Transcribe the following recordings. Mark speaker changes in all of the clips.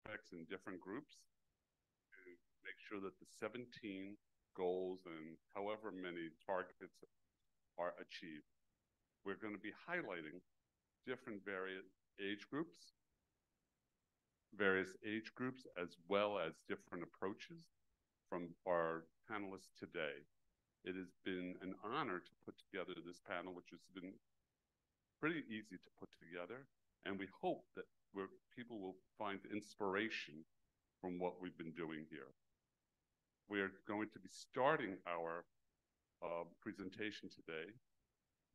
Speaker 1: aspects in different groups to make sure that the 17 goals and however many targets are achieved. We're going to be highlighting different various age groups as well as different approaches from our panelists today. It has been an honor to put together this panel, which has been pretty easy to put together, and we hope that people will find inspiration from what we've been doing here. We're going to be starting our presentation today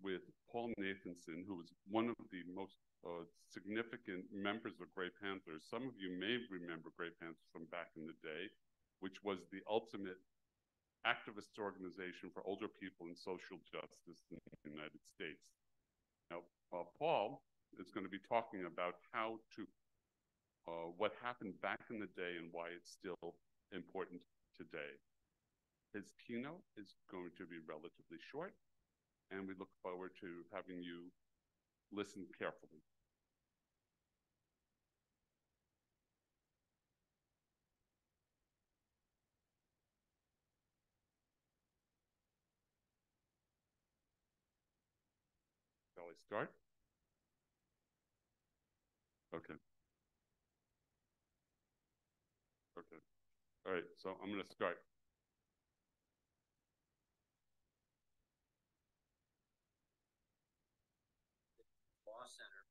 Speaker 1: with Paul Nathanson, who is one of the most significant members of Grey Panthers. Some of you may remember Grey Panthers from back in the day, which was the ultimate activist organization for older people and social justice in the United States. Now, Paul is going to be talking about how to, what happened back in the day and why it's still important today. His keynote is going to be relatively short, and we look forward to having you listen carefully. Shall I start? Okay. Okay. All right, so I'm going to start.
Speaker 2: Law Center.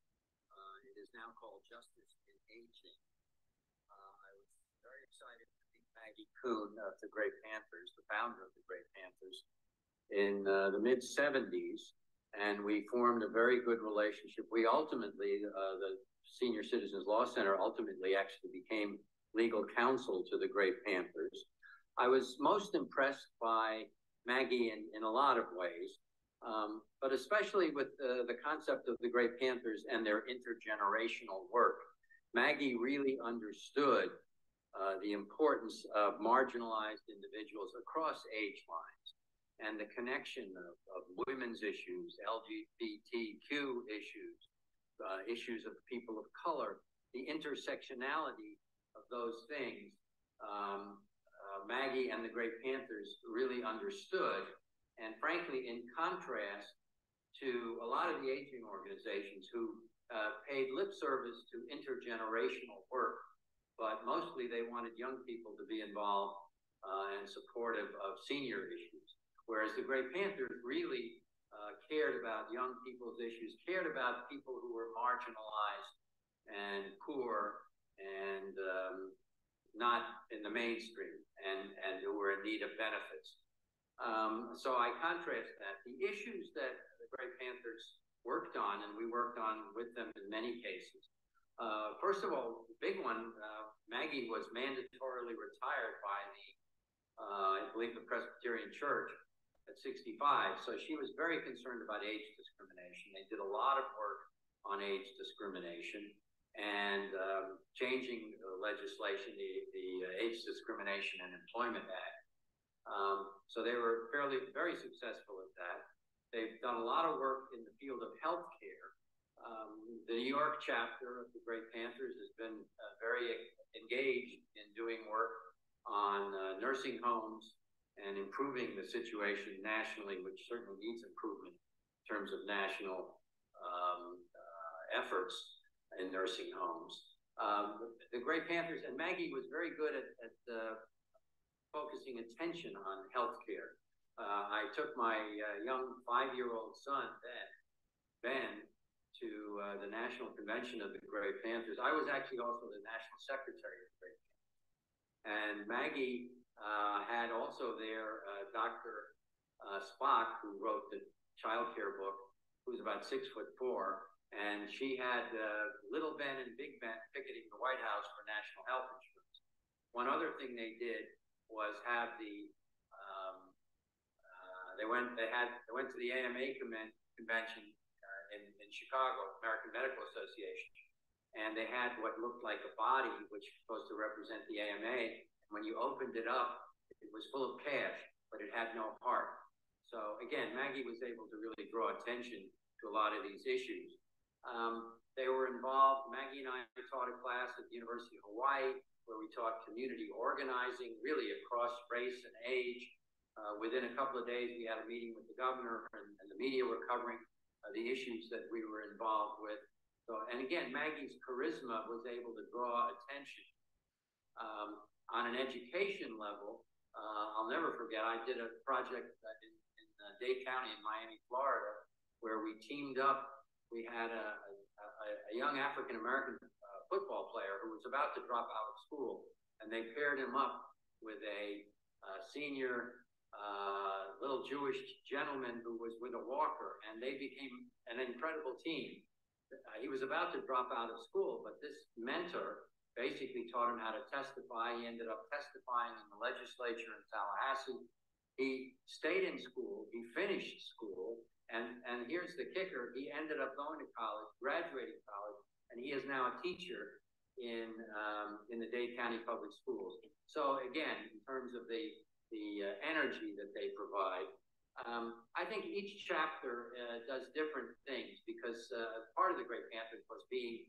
Speaker 2: It is now called Justice in Aging. I was very excited to meet Maggie Kuhn of the Grey Panthers, the founder of the Grey Panthers, in the mid-'70s, and we formed a very good relationship. We ultimately, the Senior Citizens Law Center ultimately actually became legal counsel to the Grey Panthers. I was most impressed by Maggie in a lot of ways, but especially with the concept of the Grey Panthers and their intergenerational work. Maggie really understood the importance of marginalized individuals across age lines and the connection of women's issues, LGBTQ issues, issues of people of color, the intersectionality of those things. Maggie and the Grey Panthers really understood, and frankly, in contrast to a lot of the aging organizations who paid lip service to intergenerational work, but mostly they wanted young people to be involved and supportive of senior issues. Whereas the Grey Panthers really cared about young people's issues, cared about people who were marginalized and poor and not in the mainstream and who were in need of benefits. So I contrast that. The issues that the Grey Panthers worked on, and we worked on with them in many cases. First of all, the big one, Maggie was mandatorily retired by the, I believe, the Presbyterian Church at 65. So she was very concerned about age discrimination. They did a lot of work on age discrimination and changing legislation, the Age Discrimination and Employment Act. So they were very successful at that. They've done a lot of work in the field of healthcare. The New York chapter of the Grey Panthers has been very engaged in doing work on nursing homes and improving the situation nationally, which certainly needs improvement in terms of national efforts in nursing homes. The Grey Panthers, and Maggie was very good at focusing attention on healthcare. I took my young 5-year-old son, Ben, to the National Convention of the Grey Panthers. I was actually also the National Secretary of the Grey Panthers. And Maggie had also there Dr. Spock, who wrote the child care book, who's about 6'4", and she had little Ben and big Ben picketing the White House for national health insurance. One other thing they did was have the they went to the AMA convention in Chicago, American Medical Association, and they had what looked like a body which was supposed to represent the AMA. When you opened it up, it was full of cash, but it had no heart. So again, Maggie was able to really draw attention to a lot of these issues. They were involved. Maggie and I taught a class at the University of Hawaii where we taught community organizing, really across race and age. Within a couple of days, we had a meeting with the governor, and the media were covering the issues that we were involved with. So, and again, Maggie's charisma was able to draw attention. On an education level, I'll never forget, I did a project in Dade County in Miami, Florida, where we teamed up. We had a young African-American football player who was about to drop out of school, and they paired him up with a senior little Jewish gentleman who was with a walker, and they became an incredible team. He was about to drop out of school, but this mentor basically taught him how to testify. He ended up testifying in the legislature in Tallahassee. He stayed in school, he finished school, and here's the kicker, he ended up going to college, graduating college, and he is now a teacher in the Dade County Public Schools. So again, in terms of the energy that they provide, I think each chapter does different things, because part of the Great Panthers was being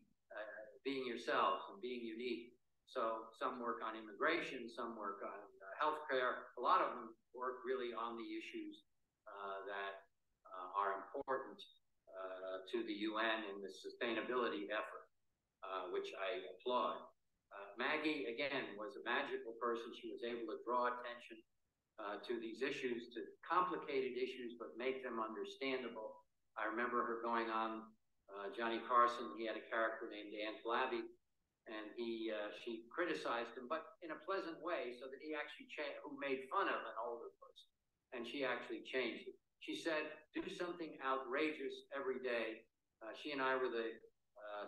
Speaker 2: yourselves and being unique. So some work on immigration, some work on healthcare. A lot of them work really on the issues that are important to the UN in the sustainability effort, which I applaud. Maggie, again, was a magical person. She was able to draw attention to these issues, to complicated issues, but make them understandable. I remember her going on Johnny Carson. He had a character named Aunt Flabby, and she criticized him, but in a pleasant way, so that he actually who made fun of an older person, and she actually changed it. She said, do something outrageous every day. She and I were the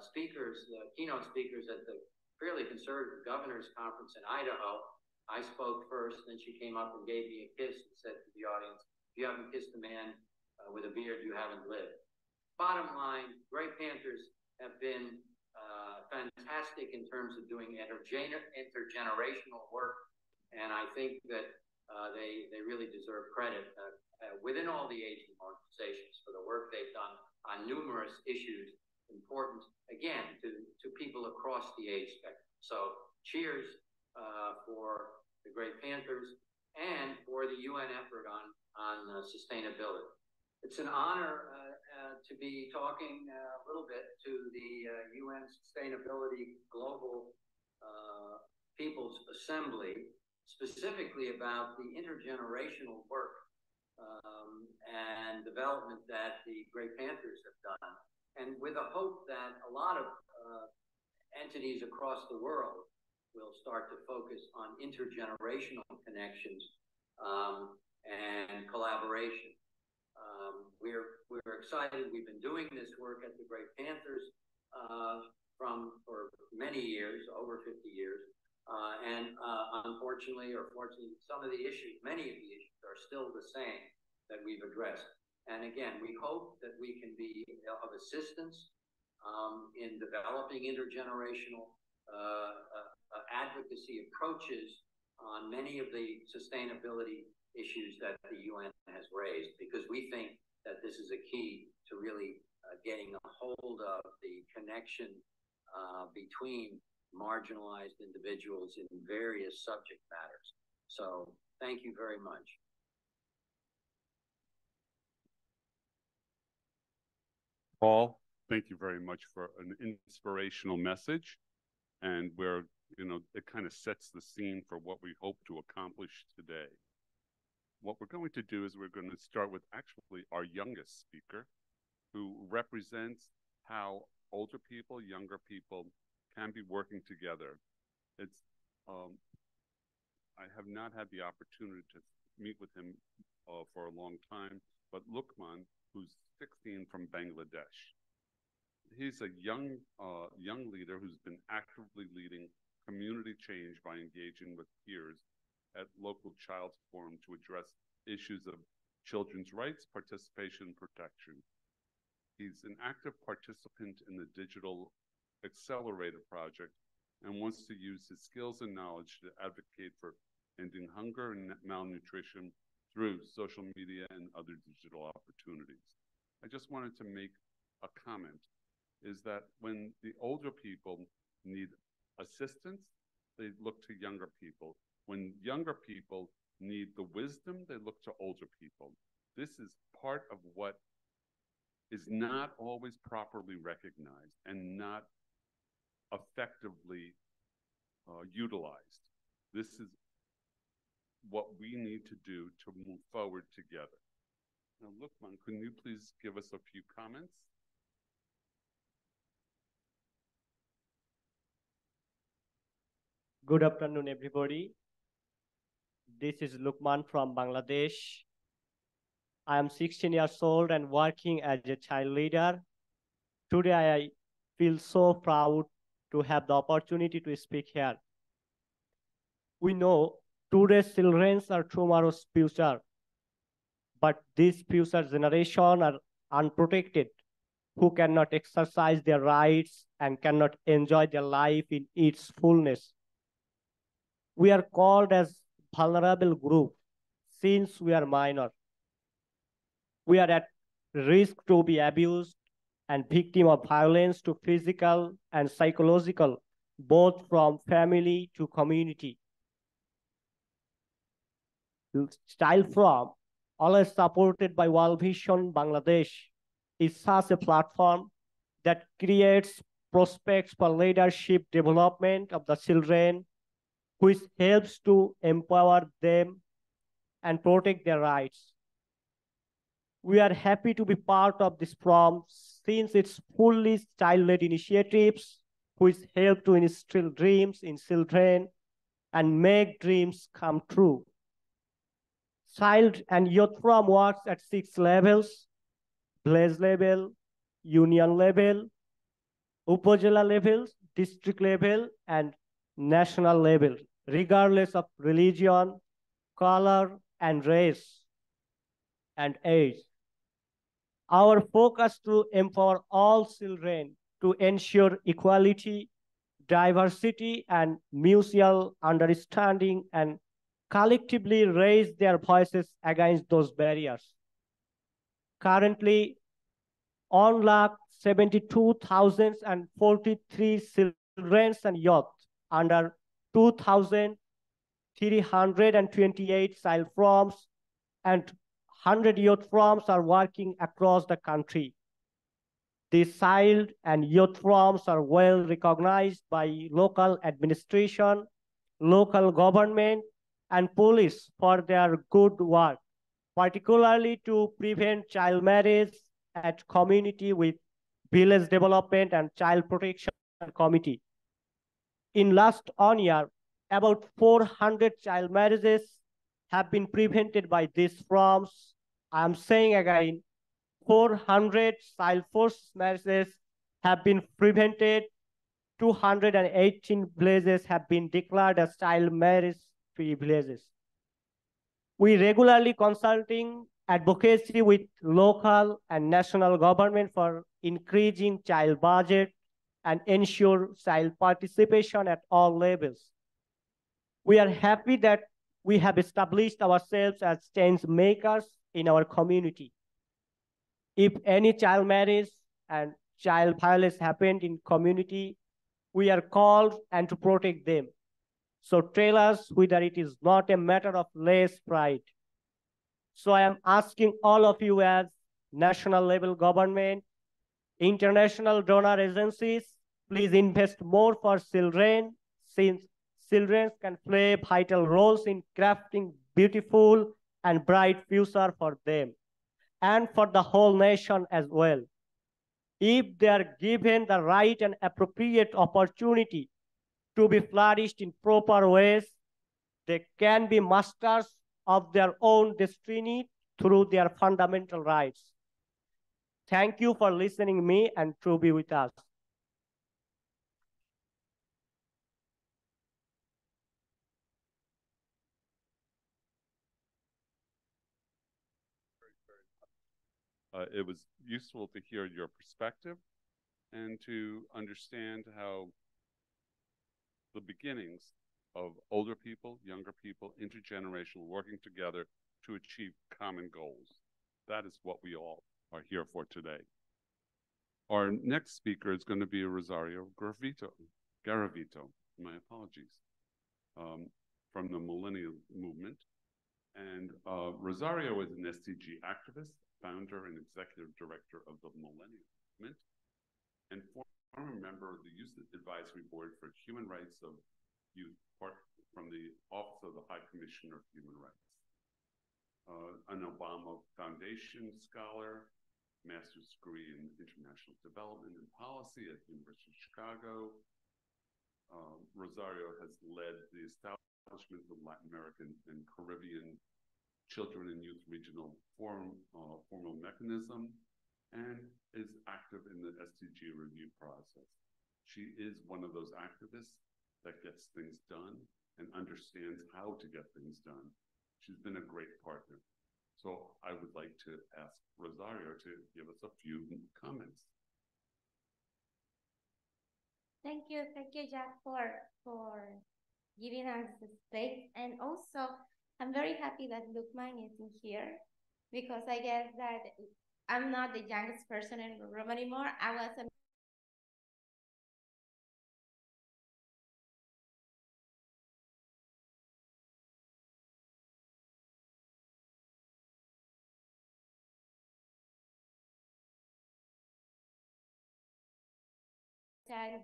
Speaker 2: speakers, the keynote speakers at the fairly conservative governor's conference in Idaho. I spoke first, then she came up and gave me a kiss and said to the audience, if you haven't kissed a man with a beard, you haven't lived. Bottom line, Great Panthers have been fantastic in terms of doing intergenerational work, and I think that they really deserve credit within all the aging organizations for the work they've done on numerous issues important, again, to people across the age spectrum. So cheers for the Great Panthers and for the UN effort on sustainability. It's an honor to be talking a little bit to the UN Sustainability Global People's Assembly, specifically about the intergenerational work and development that the Great Panthers have done, and with a hope that a lot of entities across the world will start to focus on intergenerational connections and collaboration. We're excited. We've been doing this work at the Great Panthers for many years, over 50 years. And unfortunately, or fortunately, many of the issues are still the same that we've addressed. And again, we hope that we can be of assistance in developing intergenerational advocacy approaches on many of the sustainability issues that the UN has raised, because we think that this is a key to really getting a hold of the connection between marginalized individuals in various subject matters. So thank you very much.
Speaker 1: Paul, thank you very much for an inspirational message. And where, it kind of sets the scene for what we hope to accomplish today. What we're going to do is we're going to start with actually our youngest speaker, who represents how older people, younger people can be working together. I have not had the opportunity to meet with him for a long time, but Lukman, who's 16 from Bangladesh. He's a young leader who's been actively leading community change by engaging with peers at local child forum to address issues of children's rights, participation, and protection. He's an active participant in the Digital Accelerator project and wants to use his skills and knowledge to advocate for ending hunger and malnutrition through social media and other digital opportunities. I just wanted to make a comment. is that when the older people need assistance, they look to younger people. When younger people need the wisdom, they look to older people. This is part of what is not always properly recognized and not effectively utilized. This is what we need to do to move forward together. Now, Lukman, can you please give us a few comments?
Speaker 3: Good afternoon, everybody. This is Lukman from Bangladesh. I am 16 years old and working as a child leader. Today, I feel so proud to have the opportunity to speak here. We know today's children are tomorrow's future, but this future generation are unprotected, who cannot exercise their rights and cannot enjoy their life in its fullness. We are called as vulnerable group since we are minor. We are at risk to be abused and victim of violence to physical and psychological, both from family to community. Child From, always supported by World Vision Bangladesh, is such a platform that creates prospects for leadership development of the children, which helps to empower them and protect their rights. We are happy to be part of this program since it's fully child-led initiatives which help to instill dreams in children and make dreams come true. Child and Youth Forum works at 6 levels: village level, union level, upazila level, district level, and national level, regardless of religion, color, and race, and age. Our focus to empower all children to ensure equality, diversity, and mutual understanding, and collectively raise their voices against those barriers. Currently, 1,72,043 children and youth under 2,328 child forums and 100 youth forums are working across the country. These child and youth forums are well recognized by local administration, local government, and police for their good work, particularly to prevent child marriage at community with village development and child protection committee. In last 1 year, about 400 child marriages have been prevented by these forums. I am saying again, 400 child forced marriages have been prevented. 218 villages have been declared as child marriage-free villages. We regularly consulting advocacy with local and national government for increasing child budget and ensure child participation at all levels. We are happy that we have established ourselves as change makers in our community. If any child marriage and child violence happened in community, we are called and to protect them. So tell us whether it is not a matter of less pride. So I am asking all of you as national level government, international donor agencies, please invest more for children, since children can play vital roles in crafting beautiful and bright future for them and for the whole nation as well. If they are given the right and appropriate opportunity to be flourished in proper ways, they can be masters of their own destiny through their fundamental rights. Thank you for listening to me and to be with us.
Speaker 1: It was useful to hear your perspective and to understand how the beginnings of older people, younger people, intergenerational, working together to achieve common goals. That is what we all are here for today. Our next speaker is going to be Rosario Garavito, my apologies, from the Millennials Movement. And Rosario is an SDG activist, founder and executive director of the Millennials Movement, and former member of the Youth Advisory Board for Human Rights of Youth, part from the Office of the High Commissioner of Human Rights. An Obama Foundation scholar, master's degree in international development and policy at the University of Chicago. Rosario has led the establishment of Latin American and Caribbean Children and Youth Regional Formal Mechanism, and is active in the SDG review process. She is one of those activists that gets things done and understands how to get things done. She's been a great partner. So I would like to ask Rosario to give us a few comments.
Speaker 4: Thank you, Jack, for giving us the space. And also, I'm very happy that Lukman is in here, because I guess that I'm not the youngest person in the room anymore. I was a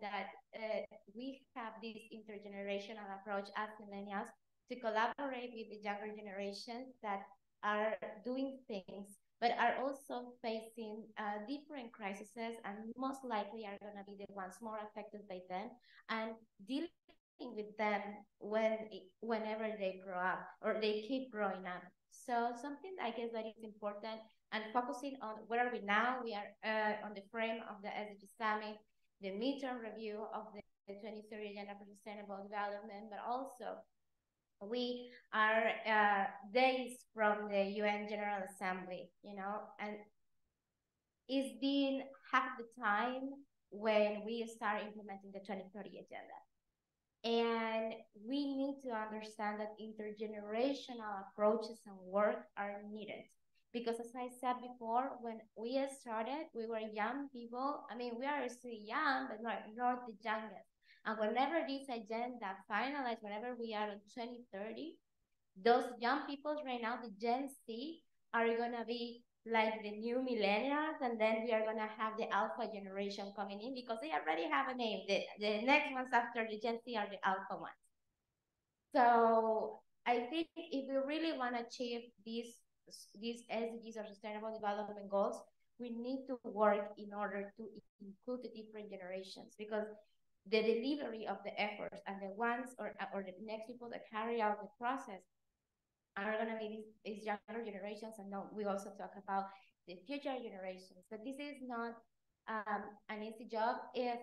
Speaker 4: that we have this intergenerational approach as millennials to collaborate with the younger generations that are doing things, but are also facing different crises, and most likely are going to be the ones more affected by them, and dealing with them whenever they grow up or they keep growing up. So something I guess that is important, and focusing on where are we now. We are on the frame of the SDG Summit, the midterm review of the 2030 Agenda for Sustainable Development, but also we are days from the UN General Assembly, and it's been half the time when we start implementing the 2030 Agenda. And we need to understand that intergenerational approaches and work are needed. Because as I said before, when we started, we were young people. I mean, we are still young, but not the youngest. And whenever this agenda finalized, whenever we are in 2030, those young people right now, the Gen Z, are going to be like the new millennials, and then we are going to have the alpha generation coming in, because they already have a name. The next ones after the Gen Z are the alpha ones. So I think if we really want to achieve these SDGs or Sustainable Development Goals, we need to work in order to include the different generations, because the delivery of the efforts and the ones or the next people that carry out the process are going to be these younger generations. And we also talk about the future generations. But this is not an easy job if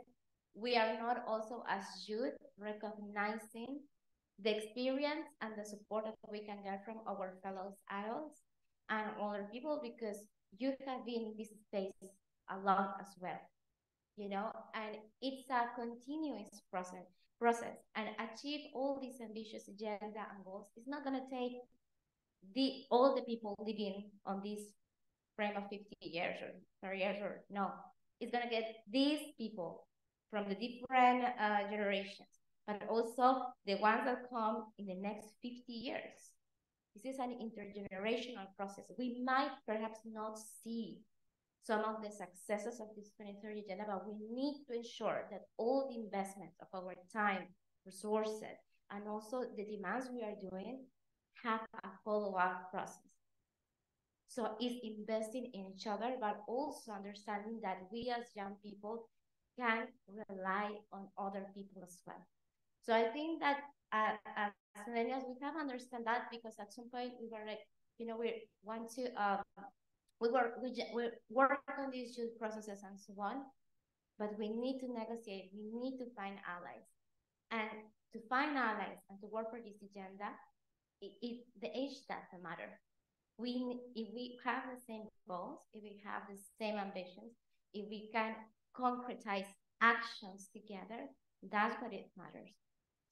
Speaker 4: we are not also as youth recognizing the experience and the support that we can get from our fellow adults and older people, because youth have been in this space a lot as well, and it's a continuous process, and achieve all these ambitious agenda and goals. It's not going to take all the people living on this frame of 50 years or 30 years, or no. It's going to get these people from the different generations, but also the ones that come in the next 50 years. This is an intergenerational process. We might perhaps not see some of the successes of this 2030 agenda, but we need to ensure that all the investments of our time, resources, and also the demands we are doing have a follow-up process. So it's investing in each other, but also understanding that we as young people can rely on other people as well. So I think that as millennials, we have to understand that, because at some point we were like, we want to, we work on these youth processes and so on, but we need to negotiate, we need to find allies. And to find allies and to work for this agenda, the age doesn't matter. If we have the same goals, if we have the same ambitions, if we can concretize actions together, that's what it matters.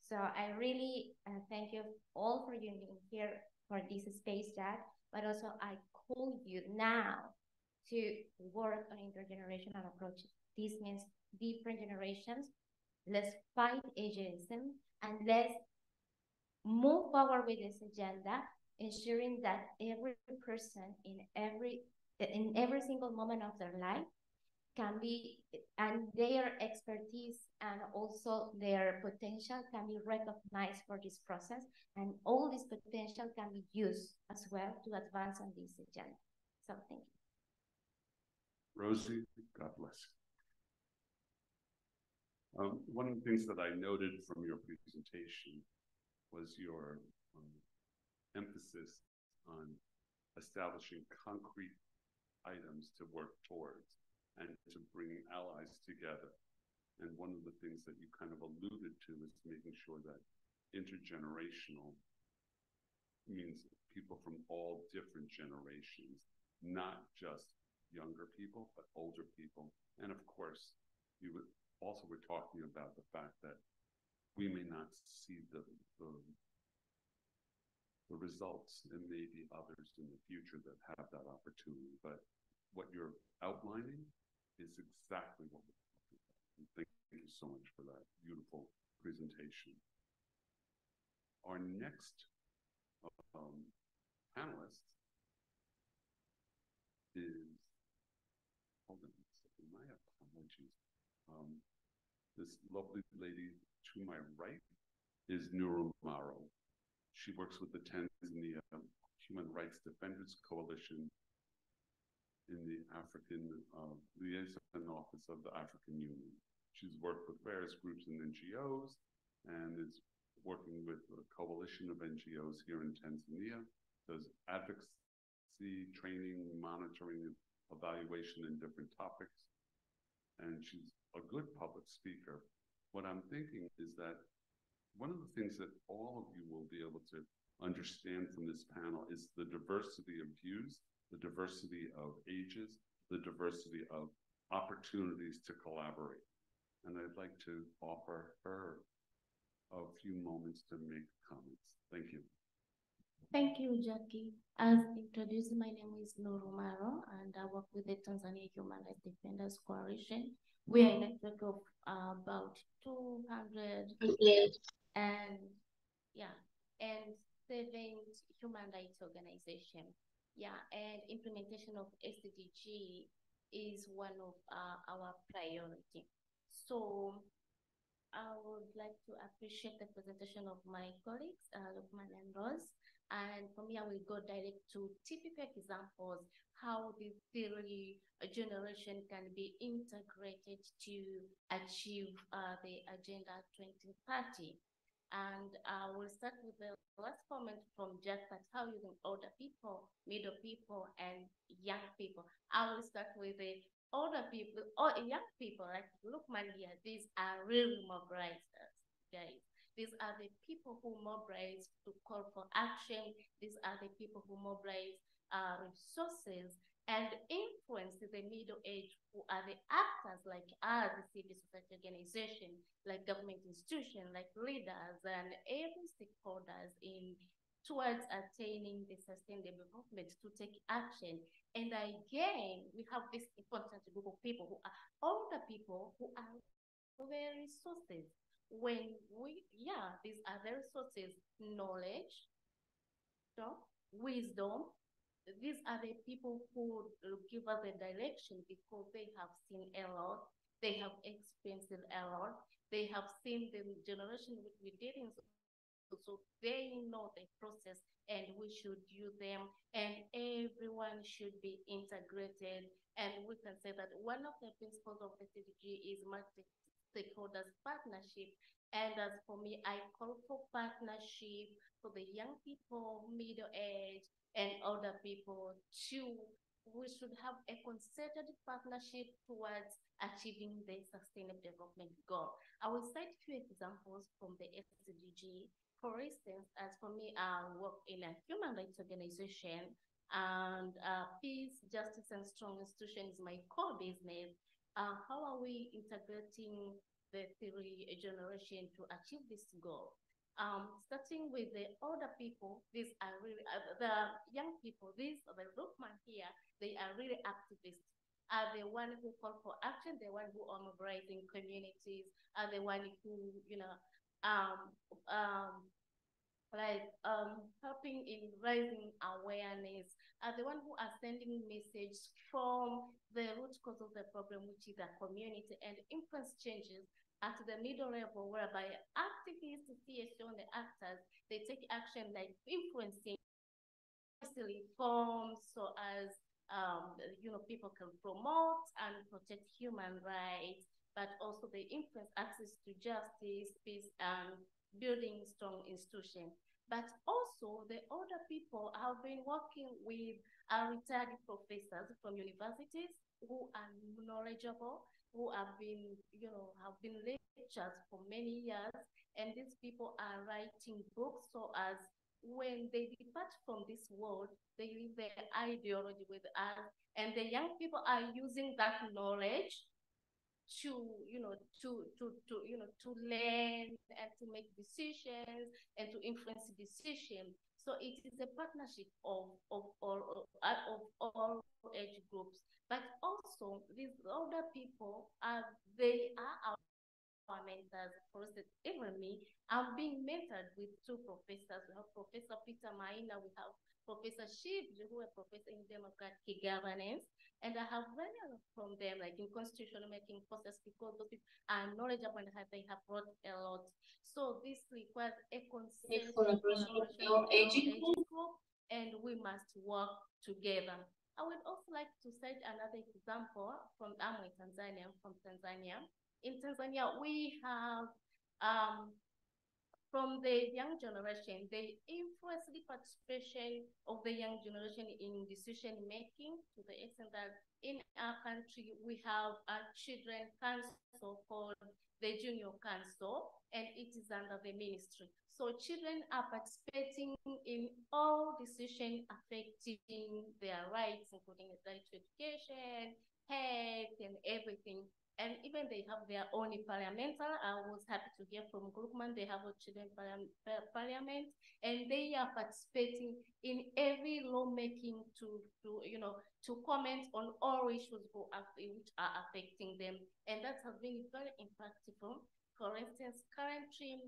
Speaker 4: So I really thank you all for being here for this space, Jack, but also I call you now to work on intergenerational approaches. This means different generations. Let's fight ageism and let's move forward with this agenda, ensuring that every person in every single moment of their life can be, and their expertise and also their potential can be recognized for this process, and all this potential can be used as well to advance on this agenda. So thank you.
Speaker 1: Rosie, God bless. One of the things that I noted from your presentation was your emphasis on establishing concrete items to work towards and to bring allies together. And one of the things that you kind of alluded to is making sure that intergenerational means people from all different generations, not just younger people, but older people. And of course, you also were talking about the fact that we may not see the results, and maybe others in the future that have that opportunity. But what you're outlining is exactly what we're talking about. And thank you so much for that beautiful presentation. Our next panelist is, hold on a second, my apologies. This lovely lady to my right is Nuru Maro. She works with the Tanzania Human Rights Defenders Coalition in the African Liaison Office of the African Union. She's worked with various groups and NGOs and is working with a coalition of NGOs here in Tanzania, does advocacy, training, monitoring, evaluation in different topics. And she's a good public speaker. What I'm thinking is that one of the things that all of you will be able to understand from this panel is the diversity of views, the diversity of ages, the diversity of opportunities to collaborate. And I'd like to offer her a few moments to make comments. Thank you.
Speaker 5: Thank you, Jackie. As introduced, my name is Nuru Maro, and I work with the Tanzania Human Rights Defenders Coalition. We are a network of about 200 and 7 human rights organizations. Yeah, and implementation of SDG is one of our priority. So I would like to appreciate the presentation of my colleagues, Lukman and Rose. And for me, I will go direct to typical examples, how the theory generation can be integrated to achieve the Agenda 2030. And I will start with the last comment from Jack, that how using older people, middle people, and young people. I will start with the older people, or young people, like Lukman here. These are really mobilizers, guys. These are the people who mobilize to call for action. These are the people who mobilize resources and influence the middle age, who are the actors like us, the civil society organization, like government institutions, like leaders, and every stakeholders in towards attaining the sustainable development to take action. And again, we have this important group of people who are older people who are their resources. When these are the resources, knowledge, wisdom. These are the people who give us the direction because they have seen a lot, they have experienced a lot, they have seen the generation which we didn't, so they know the process, and we should use them, and everyone should be integrated. And we can say that one of the principles of the SDG is multi-stakeholders partnership. And as for me, I call for partnership for the young people, middle age, and older people too. We should have a concerted partnership towards achieving the sustainable development goal. I will cite a few examples from the SDG. For instance, as for me, I work in a human rights organization, and peace, justice, and strong institutions is my core business. How are we integrating the theory generation to achieve this goal? Starting with the older people, these are really, the young people, these are the Lukman here, they are really activists. are the one who call for action, the one who are mobilizing communities, are the one who, helping in raising awareness, are the one who are sending messages from the root cause of the problem, which is the community, and influence changes at the middle level, whereby activists, CSO, and the actors, they take action like influencing reforms so as people can promote and protect human rights, but also they influence access to justice, peace, and building strong institutions. But also the older people have been working with retired professors from universities who are knowledgeable, who have been lecturers for many years, and these people are writing books so as when they depart from this world, they leave their ideology with us, and the young people are using that knowledge to learn and to make decisions and to influence decisions. So it is a partnership of all age groups, but also these older people they are our mentors. For instance, even me, I'm being mentored with two professors. We have Professor Peter Maina, we have Professor Shibli, who are professor in democratic governance, and I have learned from them, like in constitutional making process, because those people are knowledgeable and they have brought a lot. So this requires a consensus age group, and we must work together. I would also like to cite another example from Tanzania, from Tanzania. In Tanzania, we have, from the young generation, they influence the participation of the young generation in decision-making to the extent that in our country, we have a children council called the Junior Council, and it is under the ministry. So children are participating in all decisions affecting their rights, including the right to education, health, and everything. And even they have their own parliamental. I was happy to hear from Kupferman, they have a children parliament, and they are participating in every lawmaking to comment on all issues which are affecting them. And that has been very impactful. For instance, currently,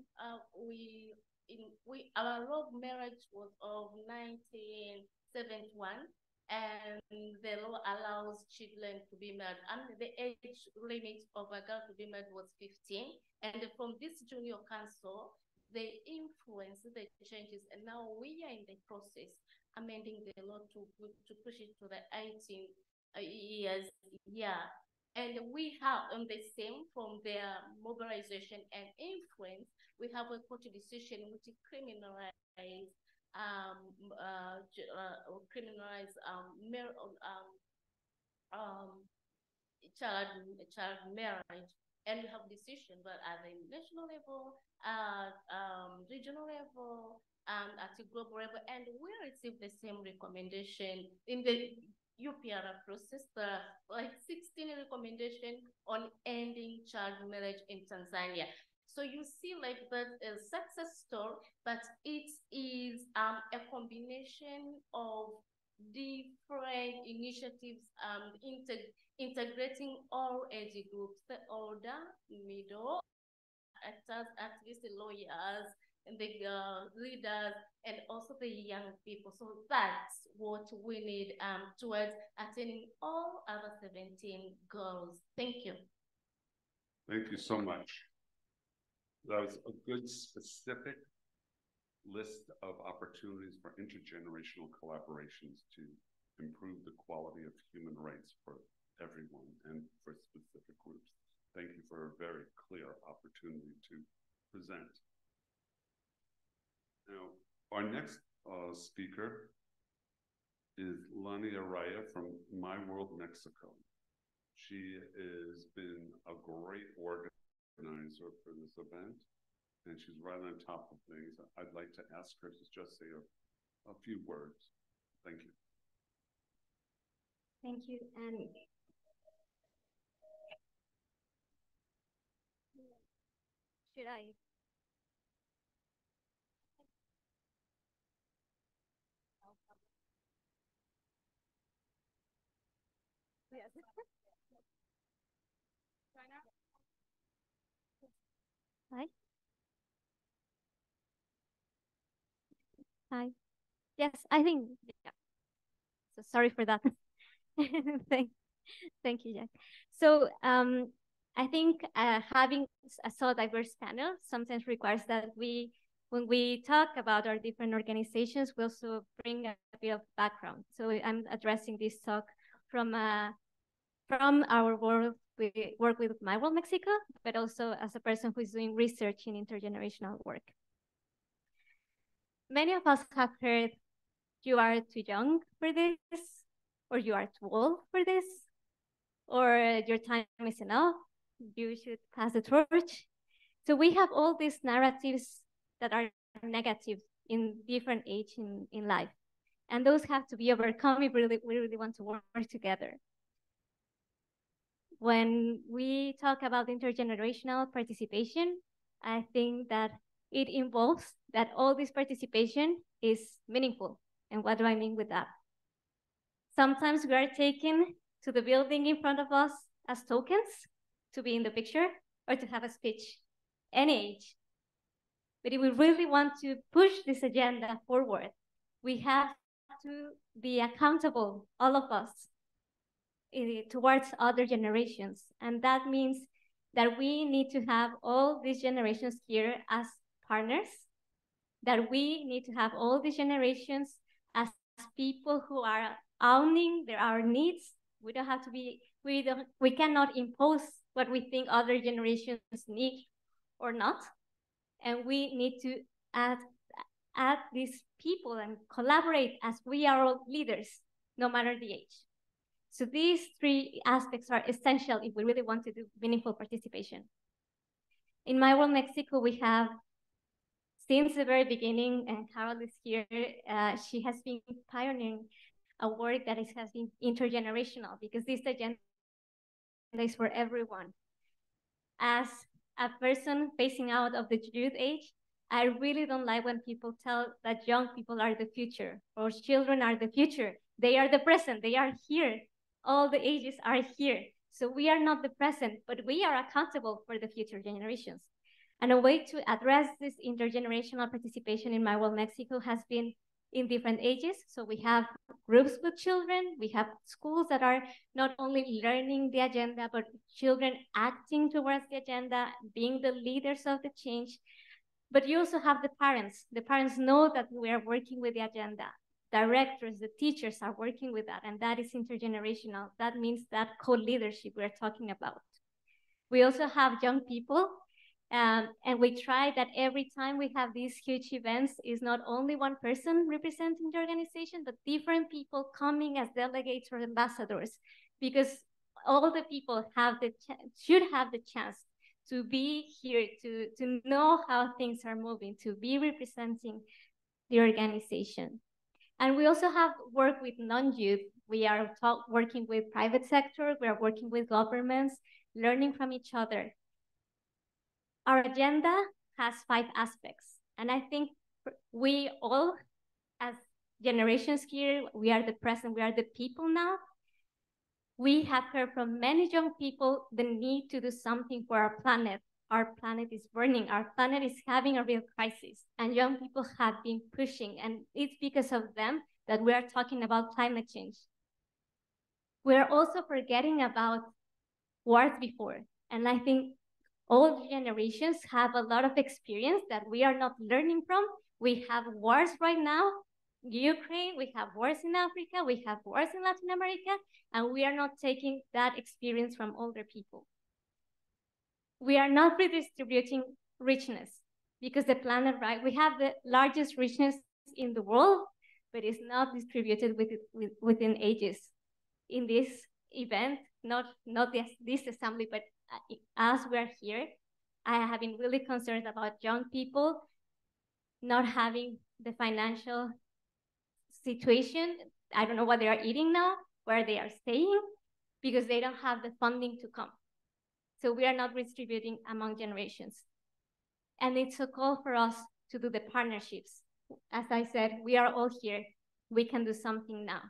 Speaker 5: our law of marriage was of 1971. And the law allows children to be married. The age limit of a girl to be married was 15. And from this junior council, they influence the changes. And now we are in the process amending the law to push it to the 18 years. Yeah. And we have on the same from their mobilization and influence, we have a court decision which criminalizes child marriage, and we have decisions, but at the national level, regional level, at the global level, and we receive the same recommendation in the UPR process, like 16 recommendations on ending child marriage in Tanzania. So you see like that a success story, but it is a combination of different initiatives integrating all age groups, the older, middle, actors, activists, lawyers, and the leaders, and also the young people. So that's what we need towards attaining all other 17 goals. Thank you.
Speaker 1: Thank you so much. That was a good specific list of opportunities for intergenerational collaborations to improve the quality of human rights for everyone and for specific groups. Thank you for a very clear opportunity to present. Now, our next speaker is Lani from My World Mexico. She has been a great organizer for this event, and she's right on top of things. I'd like to ask her to just say a few words. Thank you.
Speaker 6: Thank you. Should I? Yes. Hi. Hi. Yes, I think, yeah. So sorry for that. Thank you, Jack. So I think having a so diverse panel sometimes requires that when we talk about our different organizations, we also bring a bit of background. So I'm addressing this talk from our work with My World Mexico, but also as a person who is doing research in intergenerational work. Many of us have heard, you are too young for this, or you are too old for this, or your time is enough, you should pass the torch. So we have all these narratives that are negative in different age in life. And those have to be overcome if we really want to work together. When we talk about intergenerational participation, I think that it involves that all this participation is meaningful. And what do I mean with that? Sometimes we are taken to the building in front of us as tokens to be in the picture or to have a speech, any age. But if we really want to push this agenda forward, we have to be accountable, all of us, towards other generations. And that means that we need to have all these generations here as partners, that we need to have all these generations as people who are owning our needs. We don't have to be, we cannot impose what we think other generations need or not. And we need to add these people and collaborate as we are all leaders, no matter the age. So these three aspects are essential if we really want to do meaningful participation. In My World Mexico, we have, since the very beginning, and Carol is here, she has been pioneering a work that has been intergenerational, because this agenda is for everyone. As a person phasing out of the youth age, I really don't like when people tell that young people are the future or children are the future. They are the present, they are here. All the ages are here. So we are not the present, but we are accountable for the future generations. And a way to address this intergenerational participation in My World Mexico has been in different ages. So we have groups with children, we have schools that are not only learning the agenda, but children acting towards the agenda, being the leaders of the change. But you also have the parents. The parents know that we are working with the agenda. Directors, the teachers are working with that, and that is intergenerational. That means that co-leadership we're talking about. We also have young people, and we try that every time we have these huge events, is not only one person representing the organization, but different people coming as delegates or ambassadors, because all the people should have the chance to be here, to know how things are moving, to be representing the organization. And we also have work with non-youth. We are working with private sector, we are working with governments, learning from each other. Our agenda has 5 aspects. And I think we all, as generations here, we are the present, we are the people now. We have heard from many young people the need to do something for our planet. Our planet is burning. Our planet is having a real crisis. And young people have been pushing. And it's because of them that we are talking about climate change. We're also forgetting about wars before. And I think all generations have a lot of experience that we are not learning from. We have wars right now. Ukraine, we have wars in Africa, we have wars in Latin America, and we are not taking that experience from older people. We are not redistributing richness because the planet, right? We have the largest richness in the world, but it's not distributed within ages. In this event, not this assembly, but as we're here, I have been really concerned about young people not having the financial situation. I don't know what they are eating now, where they are staying, because they don't have the funding to come. So we are not redistributing among generations. And it's a call for us to do the partnerships. As I said, we are all here. We can do something now.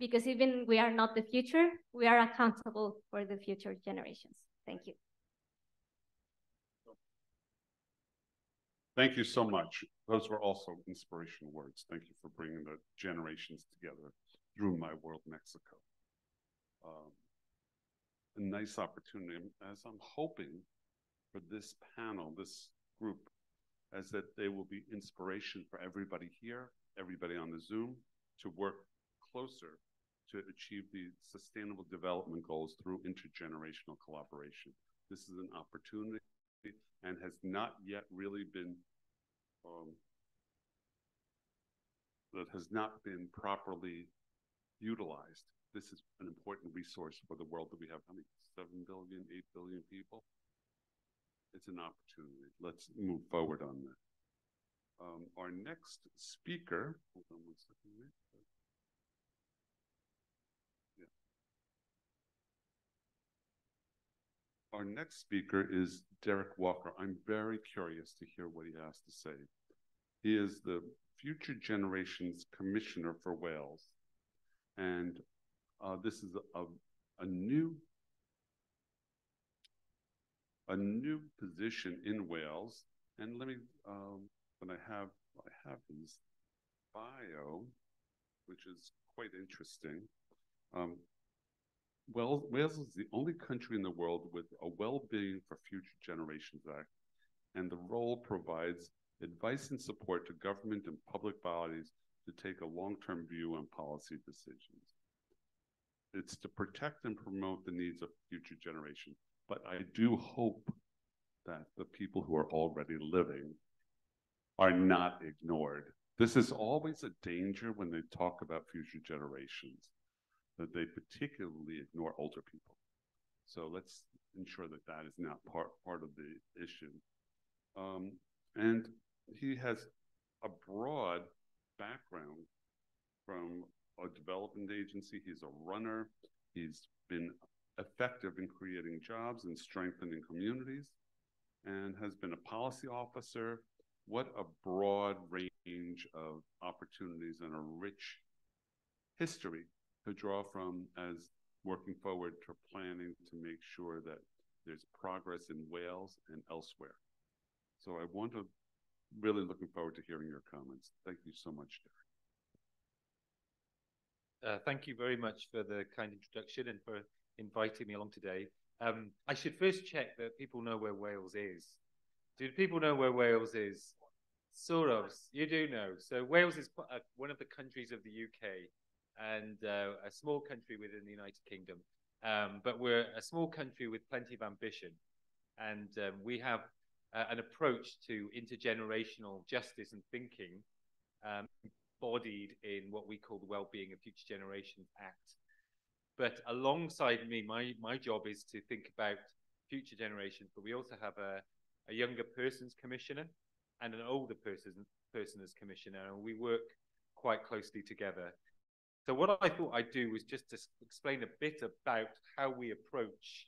Speaker 6: because even we are not the future, we are accountable for the future generations. Thank you.
Speaker 1: Thank you so much. Those were also inspirational words. Thank you for bringing the generations together through My World Mexico. A nice opportunity, as I'm hoping for this panel, this group, as that they will be inspiration for everybody here, everybody on the Zoom, to work closer to achieve the Sustainable Development Goals through intergenerational collaboration. This is an opportunity and has not yet really been, that has not been properly utilized. This is an important resource for the world that we have, how many, 7 billion, 8 billion people? It's an opportunity. Let's move forward on that. Our next speaker, hold on one second. Yeah. Our next speaker is Derek Walker. I'm very curious to hear what he has to say. He is the Future Generations Commissioner for Wales. And this is a new position in Wales. And let me, when I have his bio, which is quite interesting. Wales is the only country in the world with a Well-Being for Future Generations Act, and the role provides advice and support to government and public bodies to take a long-term view on policy decisions. It's to protect and promote the needs of future generations. But I do hope that the people who are already living are not ignored. This is always a danger when they talk about future generations, that they particularly ignore older people. So let's ensure that that is not part of the issue. And he has a broad background from a development agency. He's a runner. He's been effective in creating jobs and strengthening communities, and has been a policy officer. What a broad range of opportunities and a rich history to draw from as working forward to planning to make sure that there's progress in Wales and elsewhere. So I want to really looking forward to hearing your comments. Thank you so much, Derek.
Speaker 7: Thank you very much for the kind introduction and for inviting me along today. I should first check that people know where Wales is. Do people know where Wales is? Sort of. You do know. So Wales is one of the countries of the UK and a small country within the United Kingdom. But we're a small country with plenty of ambition. And we have an approach to intergenerational justice and thinking embodied in what we call the Wellbeing of Future Generations Act. But alongside me, my job is to think about future generations, but we also have a younger persons commissioner and an older person as commissioner, and we work quite closely together. So what I thought I'd do was just to explain a bit about how we approach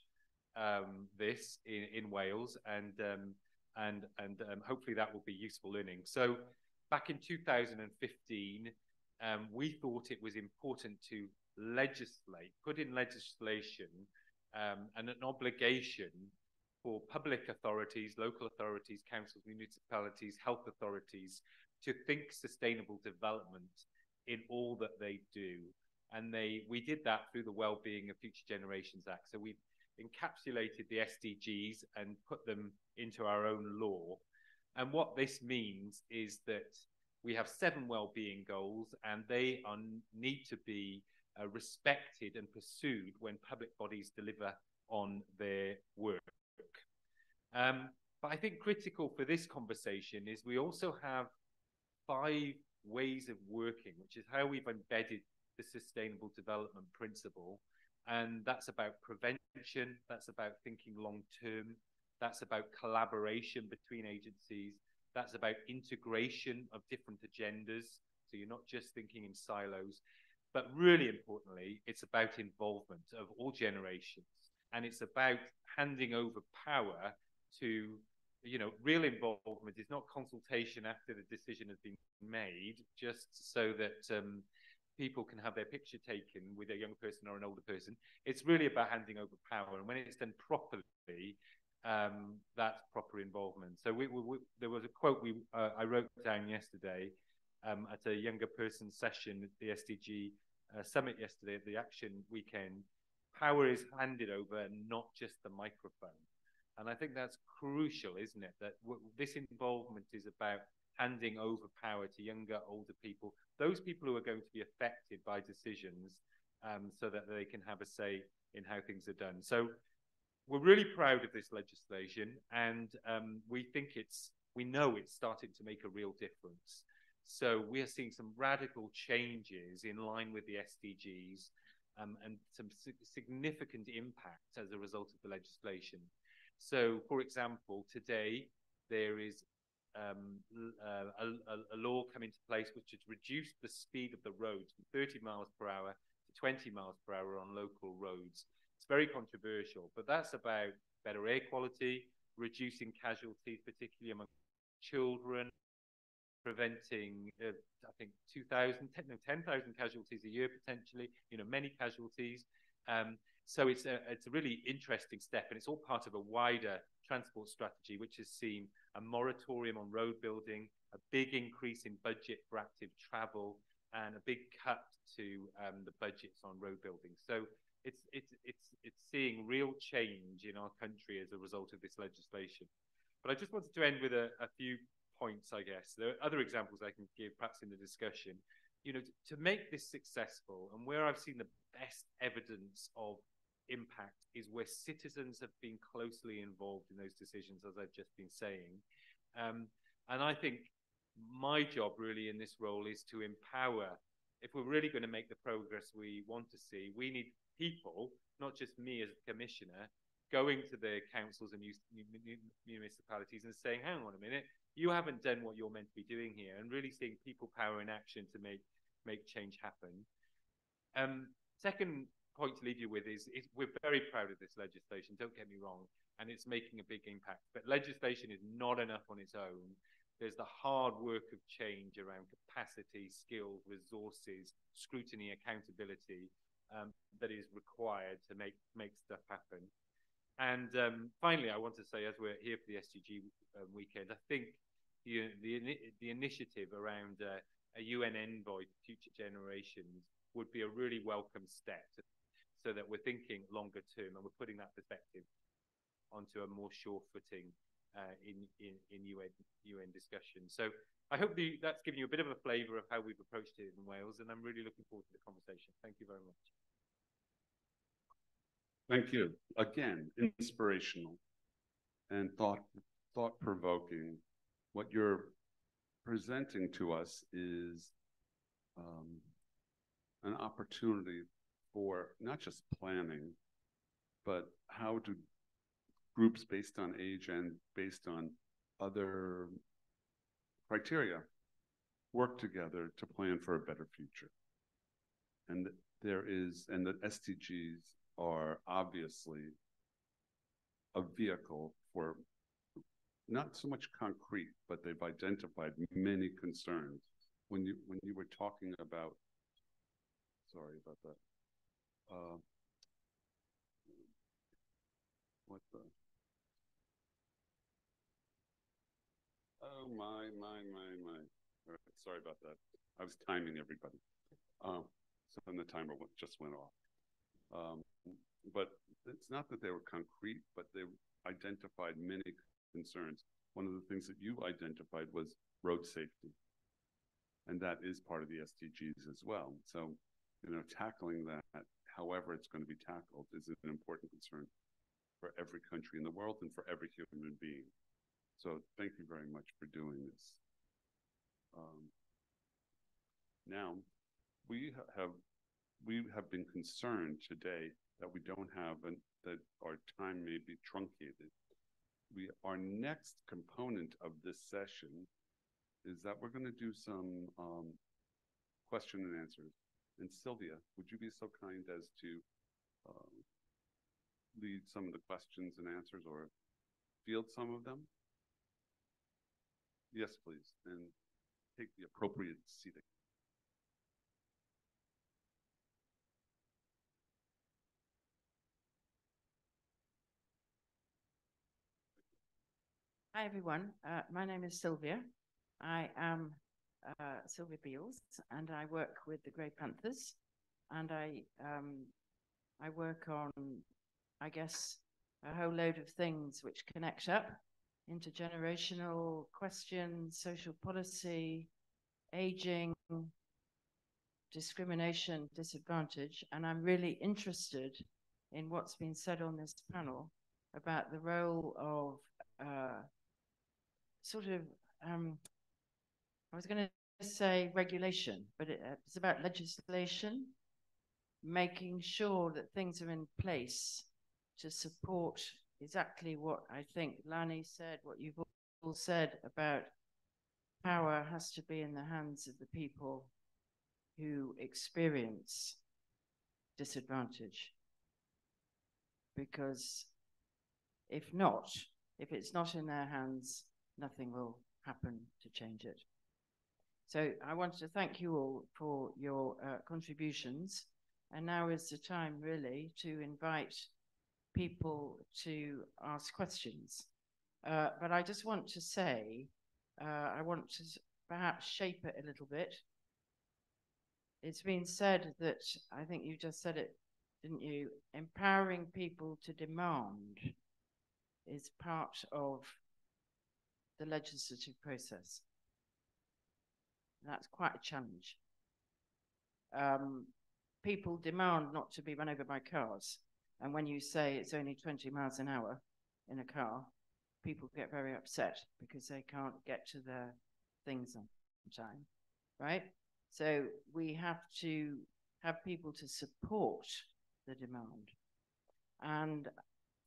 Speaker 7: this in Wales, and hopefully that will be useful learning. So back in 2015, we thought it was important to put in legislation and an obligation for public authorities, local authorities, councils, municipalities, health authorities to think sustainable development in all that they do. And we did that through the Wellbeing of Future Generations Act. So we've encapsulated the SDGs and put them into our own law. And what this means is that we have 7 well-being goals, and they need to be respected and pursued when public bodies deliver on their work. But I think critical for this conversation is we also have 5 ways of working, which is how we've embedded the Sustainable Development Principle. And that's about prevention, that's about thinking long-term, that's about collaboration between agencies, that's about integration of different agendas, so you're not just thinking in silos. But really importantly, it's about involvement of all generations. And it's about handing over power to, real involvement is not consultation after the decision has been made, just so that people can have their picture taken with a young person or an older person. It's really about handing over power, and when it's done properly, that's proper involvement. So there was a quote I wrote down yesterday at a younger person session at the SDG summit yesterday at the Action Weekend. Power is handed over and not just the microphone. And I think that's crucial, isn't it? That this involvement is about handing over power to younger, older people, those people who are going to be affected by decisions, so that they can have a say in how things are done. So we're really proud of this legislation, and we know it's starting to make a real difference. So we are seeing some radical changes in line with the SDGs, and some significant impact as a result of the legislation. So, for example, today there is a law come into place which has reduced the speed of the roads from 30 miles per hour to 20 miles per hour on local roads. It's very controversial, but that's about better air quality, reducing casualties, particularly among children, preventing, I think, 10,000 casualties a year potentially, many casualties. So it's a really interesting step, and it's all part of a wider transport strategy which has seen a moratorium on road building, a big increase in budget for active travel, and a big cut to the budgets on road building. So it's seeing real change in our country as a result of this legislation. But I just wanted to end with a few points, I guess. There are other examples I can give perhaps in the discussion. To make this successful, and where I've seen the best evidence of impact is where citizens have been closely involved in those decisions, as I've just been saying. And I think my job really in this role is to empower. If we're really going to make the progress we want to see, we need people, not just me as a commissioner, going to the councils and municipalities and saying, hang on a minute, you haven't done what you're meant to be doing here, and really seeing people power in action to make change happen. Second point to leave you with is we're very proud of this legislation, don't get me wrong, and it's making a big impact. But legislation is not enough on its own. There's the hard work of change around capacity, skills, resources, scrutiny, accountability that is required to make stuff happen. And finally, I want to say, as we're here for the SDG weekend, I think the initiative around a UN envoy for future generations would be a really welcome step, so that we're thinking longer term and we're putting that perspective onto a more sure footing in UN discussion. So I hope that's given you a bit of a flavour of how we've approached it in Wales, and I'm really looking forward to the conversation. Thank you very much.
Speaker 1: Thank you. Again, inspirational and thought-provoking. What you're presenting to us is an opportunity for not just planning, but how do groups based on age and based on other criteria work together to plan for a better future. And the SDGs are obviously a vehicle for not so much concrete, but they've identified many concerns. When you were talking about, sorry about that. What the? Oh my. All right, sorry about that. I was timing everybody. So then the timer just went off. But it's not that they were concrete, but they identified many concerns. One of the things that you identified was road safety. And that is part of the SDGs as well. So, tackling that, however it's going to be tackled, is an important concern for every country in the world and for every human being. So thank you very much for doing this. Now, we have been concerned today that we don't have, that our time may be truncated. Our next component of this session is that we're going to do some question and answers. And Sylvia, would you be so kind as to lead some of the questions and answers, or field some of them? Yes, please, and take the appropriate seating.
Speaker 8: Hi, everyone. My name is Sylvia. I am Sylvia Beales, and I work with the Grey Panthers. And I work on, I guess, a whole load of things which connect up: intergenerational questions, social policy, aging, discrimination, disadvantage. And I'm really interested in what's been said on this panel about the role of I was going to say regulation, but it's about legislation, making sure that things are in place to support exactly what I think Lani said, what you've all said about power has to be in the hands of the people who experience disadvantage. Because if it's not in their hands, nothing will happen to change it. So I wanted to thank you all for your contributions. And now is the time, really, to invite people to ask questions. But I just want to say, I want to perhaps shape it a little bit. It's been said that, I think you just said it, didn't you? Empowering people to demand is part of the legislative process. That's quite a challenge. People demand not to be run over by cars. And when you say it's only 20 miles an hour in a car, people get very upset because they can't get to their things on time, right? So we have to have people to support the demand. And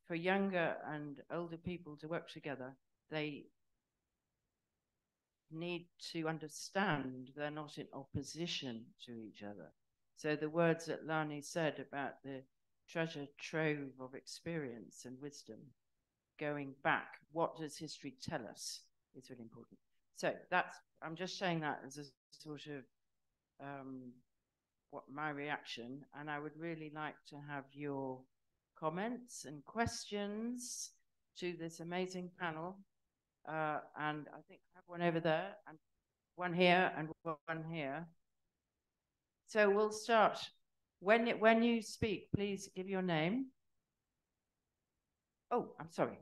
Speaker 8: for younger and older people to work together, they need to understand they're not in opposition to each other. So the words that Lani said about the treasure trove of experience and wisdom, going back, what does history tell us, is really important. So I'm just saying that as a sort of what my reaction, and I would really like to have your comments and questions to this amazing panel. And I think I have one over there, and one here, and one here. So we'll start. When you speak, please give your name. Oh, I'm sorry.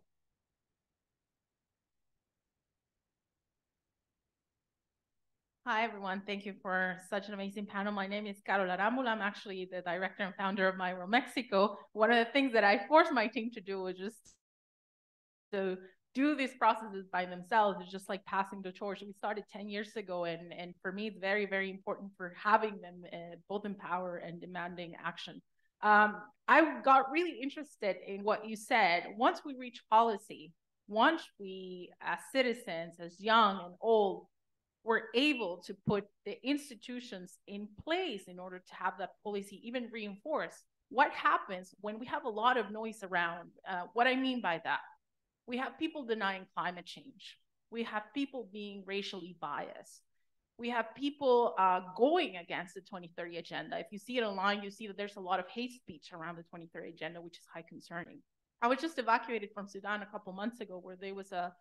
Speaker 9: Hi, everyone. Thank you for such an amazing panel. My name is Carol Arámbula. I'm actually the director and founder of Myro Mexico. One of the things that I forced my team to do was just to do these processes by themselves. It's just like passing the torch. We started 10 years ago, and for me, it's very, very important for having them both empower and demanding action. I got really interested in what you said. Once we reach policy, once we, as citizens, as young and old, we're able to put the institutions in place in order to have that policy even reinforced. What happens when we have a lot of noise around? What I mean by that, we have people denying climate change. We have people being racially biased. We have people going against the 2030 agenda. If you see it online, you see that there's a lot of hate speech around the 2030 agenda, which is high concerning. I was just evacuated from Sudan a couple months ago, where there was a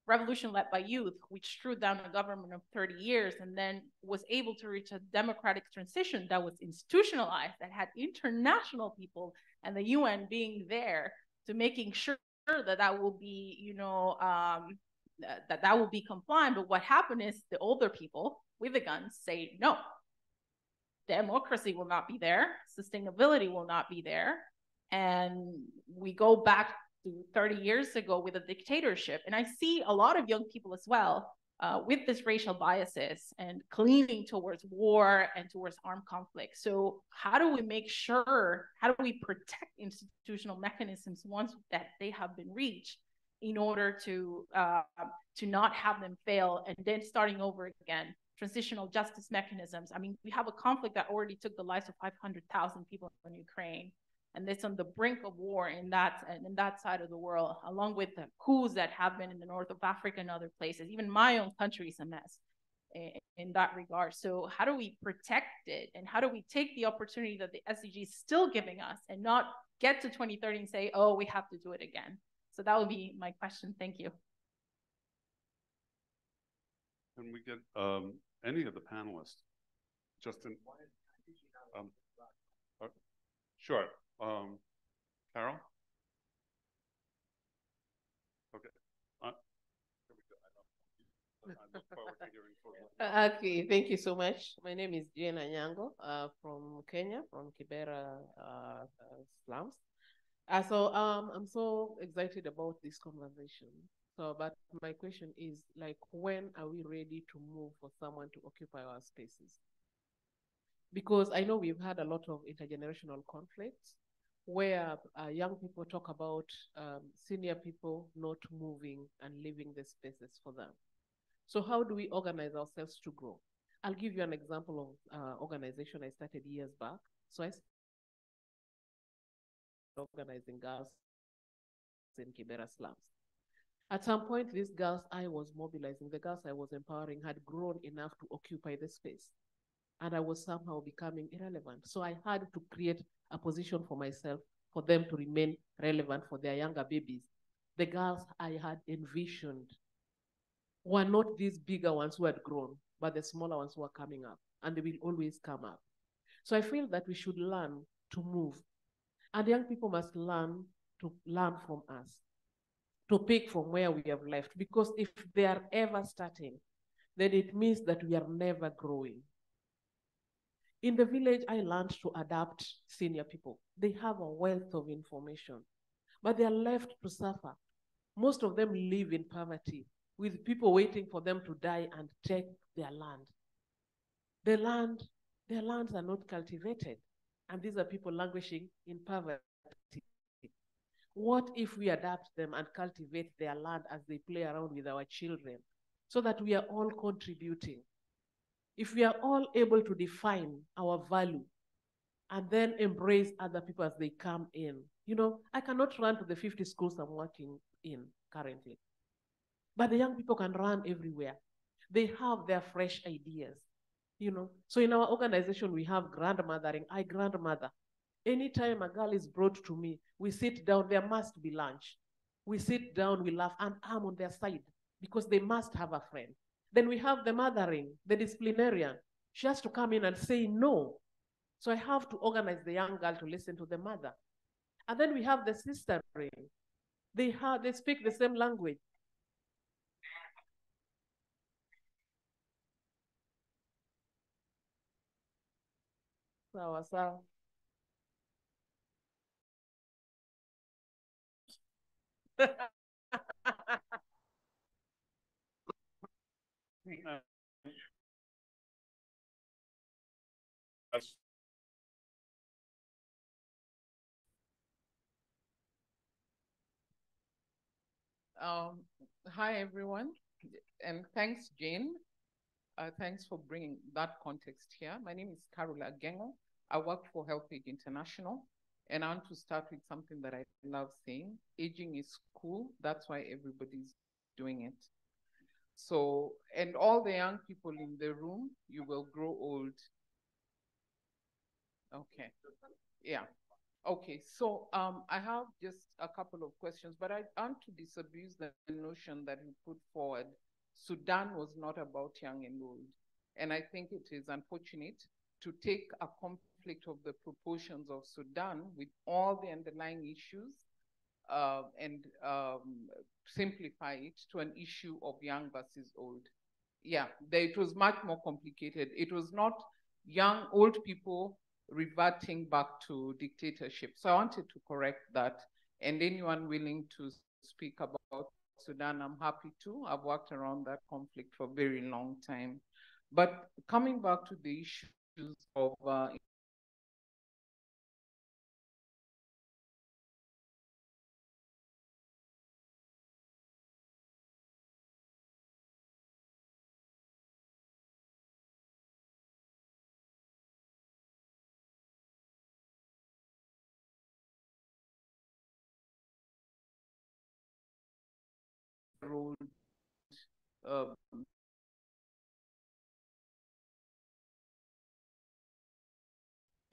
Speaker 9: revolution led by youth, which threw down a government of 30 years and then was able to reach a democratic transition that was institutionalized, that had international people and the UN being there to making sure that that will be, you know, that will be compliant. But what happened is the older people with the guns say, no, democracy will not be there, sustainability will not be there. And we go back to 30 years ago with a dictatorship. And I see a lot of young people as well with this racial biases and leaning towards war and towards armed conflict. So how do we make sure, how do we protect institutional mechanisms once that they have been reached in order to not have them fail, and then starting over again? Transitional justice mechanisms. I mean, we have a conflict that already took the lives of 500,000 people in Ukraine. And it's on the brink of war in that side of the world, along with the coups that have been in the north of Africa and other places. Even my own country is a mess in that regard. So how do we protect it? And how do we take the opportunity that the SDGs is still giving us and not get to 2030 and say, oh, we have to do it again? So that would be my question. Thank you.
Speaker 1: Can we get any of the panelists? Just in. Sure. Carol? Okay.
Speaker 10: Okay, thank you so much. My name is Jane Anyango from Kenya, from Kibera slums. So I'm so excited about this conversation. So, but my question is, like, when are we ready to move for someone to occupy our spaces? Because I know we've had a lot of intergenerational conflicts where young people talk about senior people not moving and leaving the spaces for them. So how do we organize ourselves to grow? I'll give you an example of organization I started years back. So I started organizing girls in Kibera slums. At some point, these girls I was mobilizing, the girls I was empowering had grown enough to occupy the space. And I was somehow becoming irrelevant. So I had to create a position for myself for them to remain relevant for their younger babies. The girls I had envisioned were not these bigger ones who had grown, but the smaller ones who are coming up, and they will always come up. So I feel that we should learn to move, and young people must learn to learn from us, to pick from where we have left, because if they are ever starting, then it means that we are never growing. In the village, I learned to adapt senior people. They have a wealth of information, but they are left to suffer. Most of them live in poverty, with people waiting for them to die and take their land. Their lands are not cultivated, and these are people languishing in poverty. What if we adapt them and cultivate their land as they play around with our children, so that we are all contributing? If we are all able to define our value and then embrace other people as they come in, you know, I cannot run to the 50 schools I'm working in currently, but the young people can run everywhere. They have their fresh ideas, you know. So in our organization, we have grandmothering. I grandmother. Anytime a girl is brought to me, we sit down, there must be lunch. We sit down, we laugh, and I'm on their side because they must have a friend. Then we have the mothering, the disciplinarian. She has to come in and say no. So I have to organize the young girl to listen to the mother. And then we have the sistering. They speak the same language. So.
Speaker 11: Hi, everyone, and thanks, Jane. Thanks for bringing that context here. My name is Carola Gengo. I work for Help Age International, and I want to start with something that I love saying. Aging is cool. That's why everybody's doing it. So, and all the young people in the room, you will grow old. Okay. Yeah. Okay, so I have just a couple of questions, but I want to disabuse the notion that you put forward. Sudan was not about young and old. And I think it is unfortunate to take a conflict of the proportions of Sudan with all the underlying issues and simplify it to an issue of young versus old. Yeah, it was much more complicated. It was not young, old people reverting back to dictatorship. So I wanted to correct that. And anyone willing to speak about Sudan, I'm happy to. I've worked around that conflict for a very long time. But coming back to the issues of role,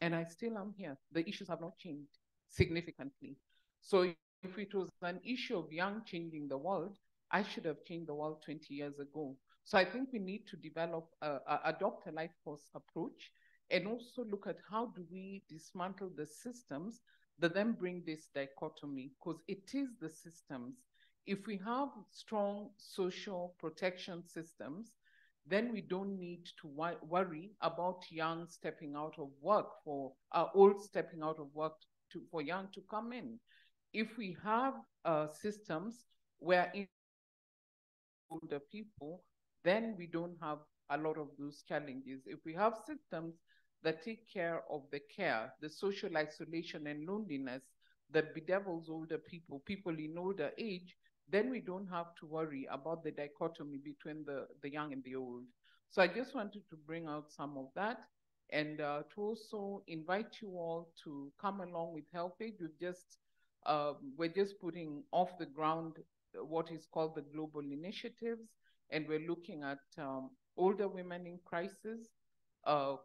Speaker 11: and I still am here. The issues have not changed significantly. So if it was an issue of young changing the world, I should have changed the world 20 years ago. So I think we need to develop, adopt a life course approach, and also look at how do we dismantle the systems that then bring this dichotomy, because it is the systems. If we have strong social protection systems, then we don't need to worry about young stepping out of work old stepping out of work for young to come in. If we have systems where older people, then we don't have a lot of those challenges. If we have systems that take care of the social isolation and loneliness that bedevils older people in older age, then we don't have to worry about the dichotomy between the young and the old. So I just wanted to bring out some of that, and to also invite you all to come along with HelpAge. We're just putting off the ground what is called the global initiatives, and we're looking at older women in crisis,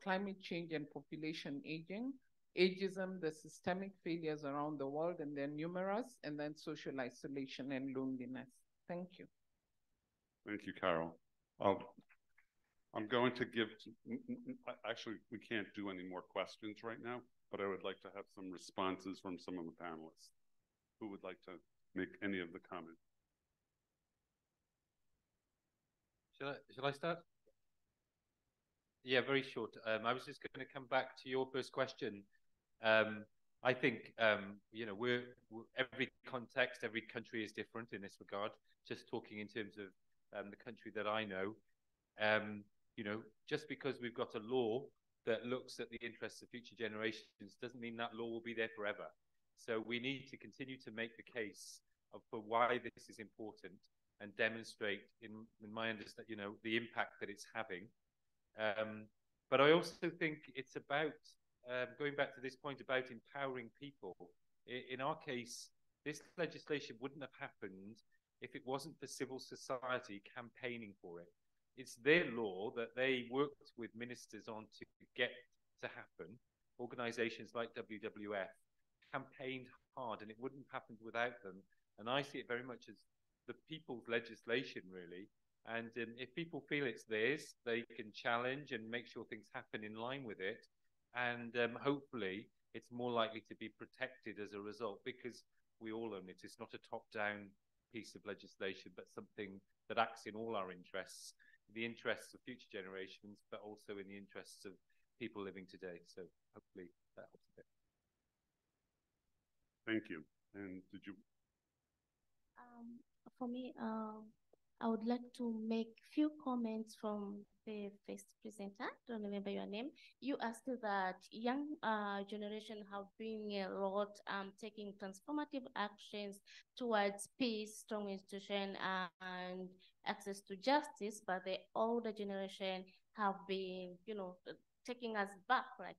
Speaker 11: climate change and population aging, ageism, the systemic failures around the world, and they're numerous, and then social isolation and loneliness. Thank you.
Speaker 1: Thank you, Carol. I'm going to give, actually, we can't do any more questions right now, but I would like to have some responses from some of the panelists. Who would like to make any of the comments?
Speaker 7: Shall I start? Yeah, very short. I was just going to come back to your first question. I think, you know, every context, every country is different in this regard. Just talking in terms of the country that I know, you know, just because we've got a law that looks at the interests of future generations doesn't mean that law will be there forever. So we need to continue to make the case for why this is important and demonstrate, in my understanding, you know, the impact that it's having. But I also think it's about, going back to this point about empowering people. In our case, this legislation wouldn't have happened if it wasn't for civil society campaigning for it. It's their law that they worked with ministers on to get to happen. Organizations like WWF campaigned hard, and it wouldn't have happened without them. And I see it very much as the people's legislation, really. And if people feel it's theirs, they can challenge and make sure things happen in line with it. And hopefully it's more likely to be protected as a result, because we all own it. It's not a top-down piece of legislation, but something that acts in all our interests, the interests of future generations, but also in the interests of people living today. So hopefully that helps a bit.
Speaker 1: Thank you. And did you?
Speaker 5: For me, I would like to make few comments from the first presenter. Don't remember your name. You asked that young generation have been a lot taking transformative actions towards peace, strong institution, and access to justice, but the older generation have been, you know, taking us back, like,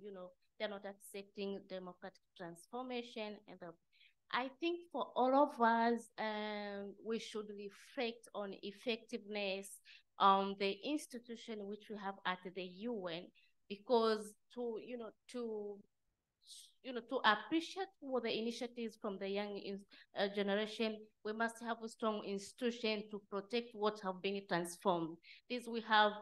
Speaker 5: you know, they're not accepting democratic transformation. And I think for all of us, we should reflect on effectiveness on the institution which we have at the UN, because to appreciate what the initiatives from the young generation, we must have a strong institution to protect what have been transformed. This we have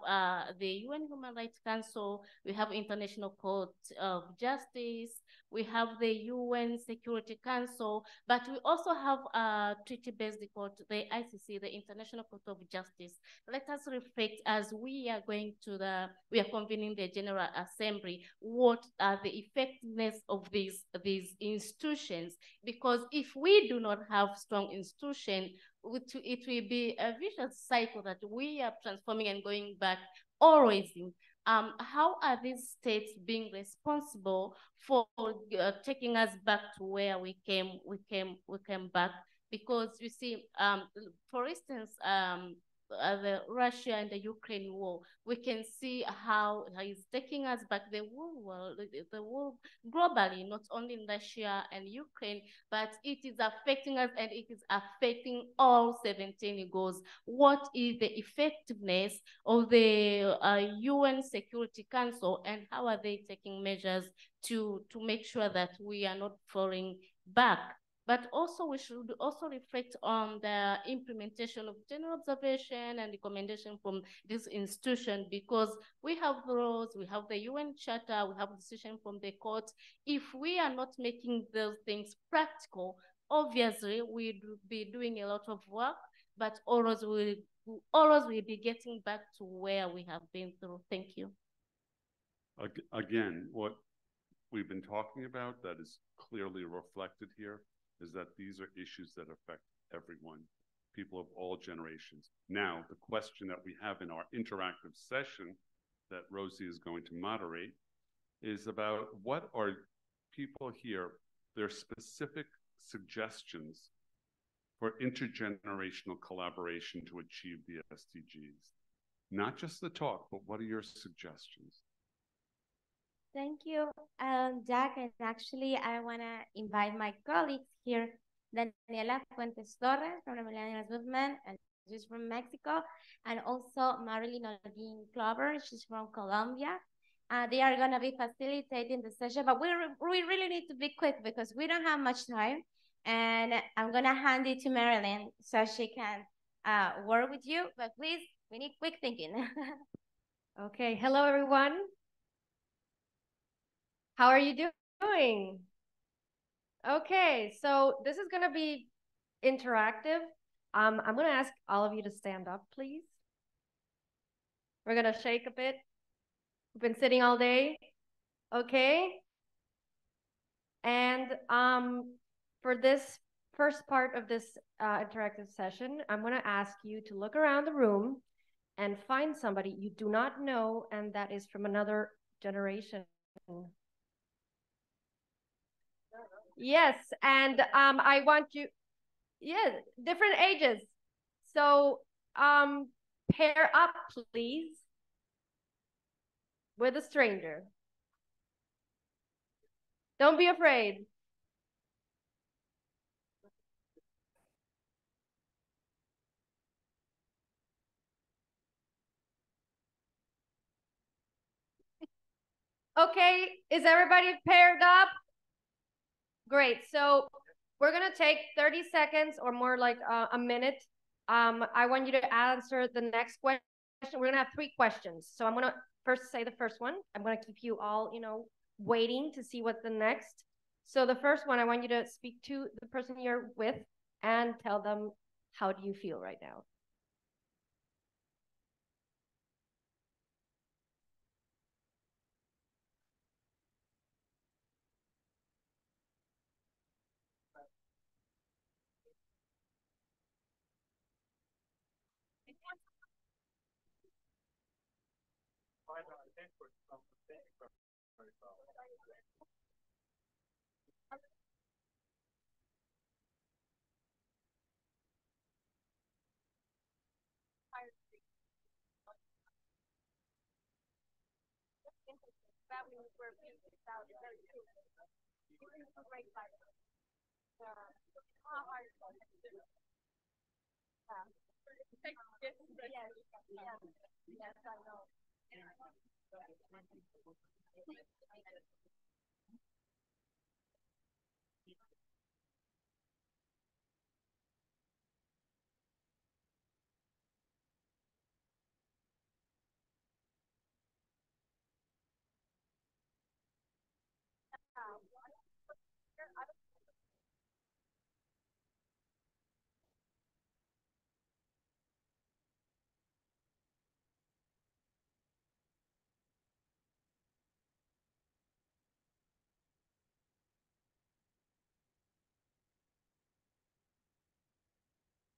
Speaker 5: the UN Human Rights Council, we have International Court of Justice, we have the UN Security Council, but we also have a treaty-based court, the ICC, the International Court of Justice. Let us reflect as we are convening the General Assembly, what are the effectiveness of these institutions, because if we do not have strong institutions, it will be a vicious cycle that we are transforming and going back always in. How are these states being responsible for taking us back to where we came back? Because you see, for instance, the Russia and the Ukraine war, we can see how it's taking us back the world globally, not only in Russia and Ukraine, but it is affecting us, and it is affecting all 17 goals. What is the effectiveness of the UN Security Council, and how are they taking measures to make sure that we are not falling back? but also we should also reflect on the implementation of general observation and recommendation from this institution, because we have laws, we have the UN Charter, we have decision from the court. If we are not making those things practical, obviously we'll be doing a lot of work, but always we'll be getting back to where we have been through. Thank you.
Speaker 1: Again, what we've been talking about that is clearly reflected here is that these are issues that affect everyone, people of all generations. Now, the question that we have in our interactive session that Rosie is going to moderate is about what are people here, their specific suggestions for intergenerational collaboration to achieve the SDGs. Not just the talk, but what are your suggestions?
Speaker 4: Thank you, Jack. And actually, I want to invite my colleagues here, Daniela Fuentes Torres from the Millennials Movement, and she's from Mexico, and also Marilyn Olguin Clover, she's from Colombia. They are going to be facilitating the session, but we really need to be quick because we don't have much time. And I'm going to hand it to Marilyn so she can work with you. But please, we need quick thinking.
Speaker 12: Okay, hello, everyone. How are you doing? Okay, so this is going to be interactive. I'm going to ask all of you to stand up, please. We're going to shake a bit. We've been sitting all day. Okay. And for this first part of this interactive session, I'm going to ask you to look around the room and find somebody you do not know and that is from another generation. Yes, and I want you, different ages. So pair up, please, with a stranger. Don't be afraid. Okay, is everybody paired up? Great, so we're gonna take 30 seconds or more, like a minute. I want you to answer the next question. We're gonna have 3 questions. So I'm gonna first say the first one. I'm gonna keep you all, waiting to see what's the next. So the first one, I want you to speak to the person you're with and tell them, how do you feel right now? Yes, I know.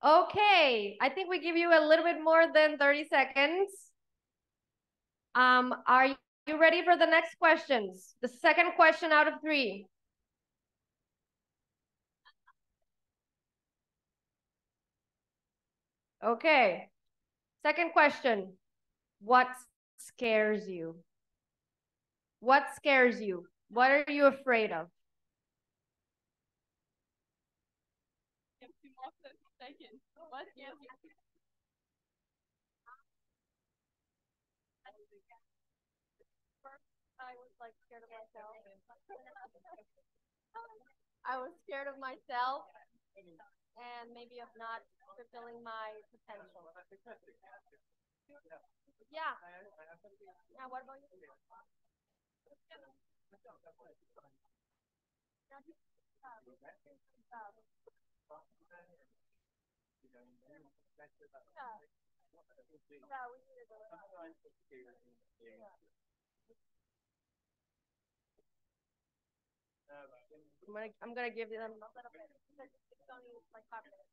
Speaker 12: Okay, I think we give you a little bit more than 30 seconds. Are you ready for the next questions? The second question out of 3. Okay, second question. What scares you? What scares you? What are you afraid of? First, I was like scared of myself. I was scared of myself and maybe of not fulfilling my potential. Yeah. Yeah, what about you? I'm gonna give them a little bit because it's only like 5 minutes.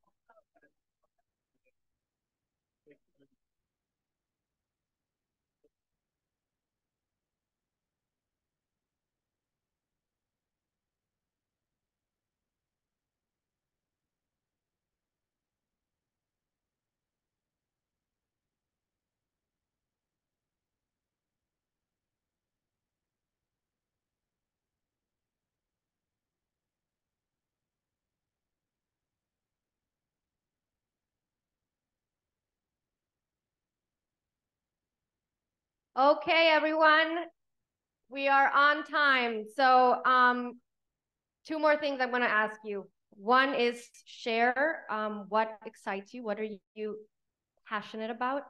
Speaker 12: Okay, everyone, we are on time. So 2 more things I'm gonna ask you. One is share what excites you, what are you passionate about?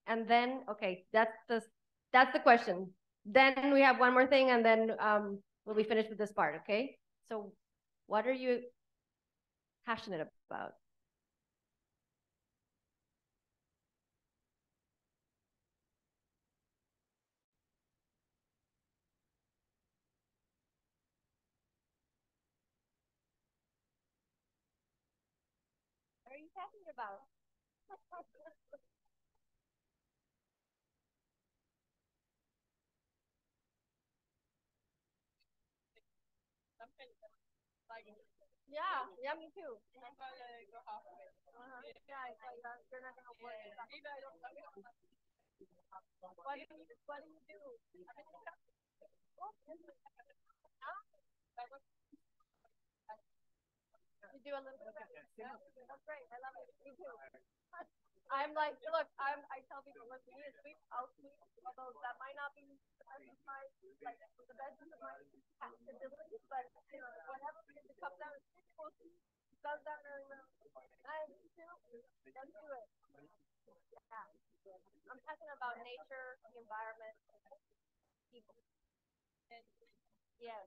Speaker 12: And then, okay, that's the question. Then we have one more thing and then we'll be finished with this part, okay? So what are you passionate about? What are you passionate about? Yeah, yeah, me too. I'm gonna go halfway. Yeah, you're not gonna worry. What do you do? You do a little bit of everything. That's great. I love it. Me too. I'm like, look, I tell people, look, we need to sweep, I'll sweep, although that might not be the best of my, like, the best of my abilities, but, you know, whatever, if it comes down to people, it comes down really well. I do too. Let's do it. Yeah. I'm passionate about nature, the environment, people. Yes.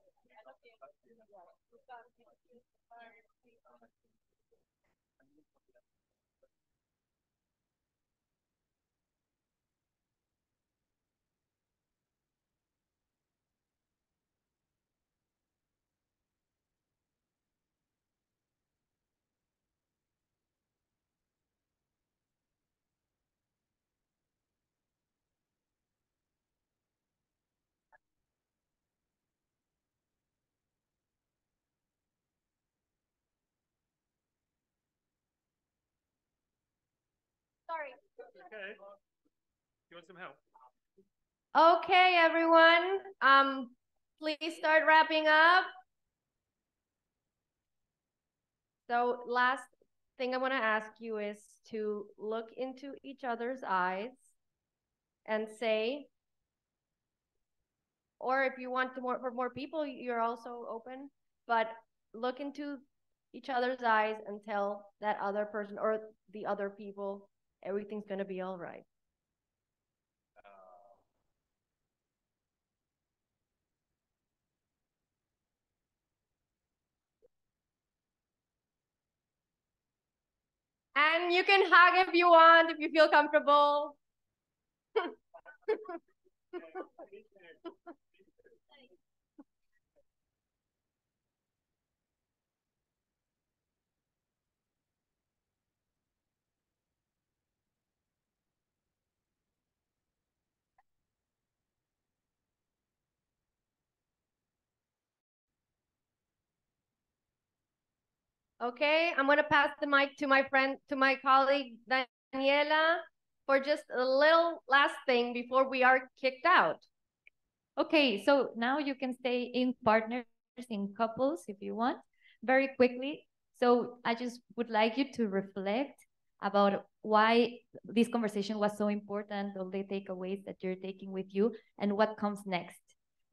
Speaker 12: Sorry.
Speaker 7: Okay. You want some help?
Speaker 12: Okay, everyone. Please start wrapping up. So last thing I want to ask you is to look into each other's eyes and say, or if you want to for more people, you're also open, but look into each other's eyes and tell that other person or the other people, everything's going to be all right. And you can hug if you want, if you feel comfortable. Okay, I'm going to pass the mic to my colleague, Daniela, for just a little last thing before we are kicked out.
Speaker 6: Okay, so now you can stay in partners, in couples if you want, very quickly. So I just would like you to reflect about why this conversation was so important, all the takeaways that you're taking with you, and what comes next.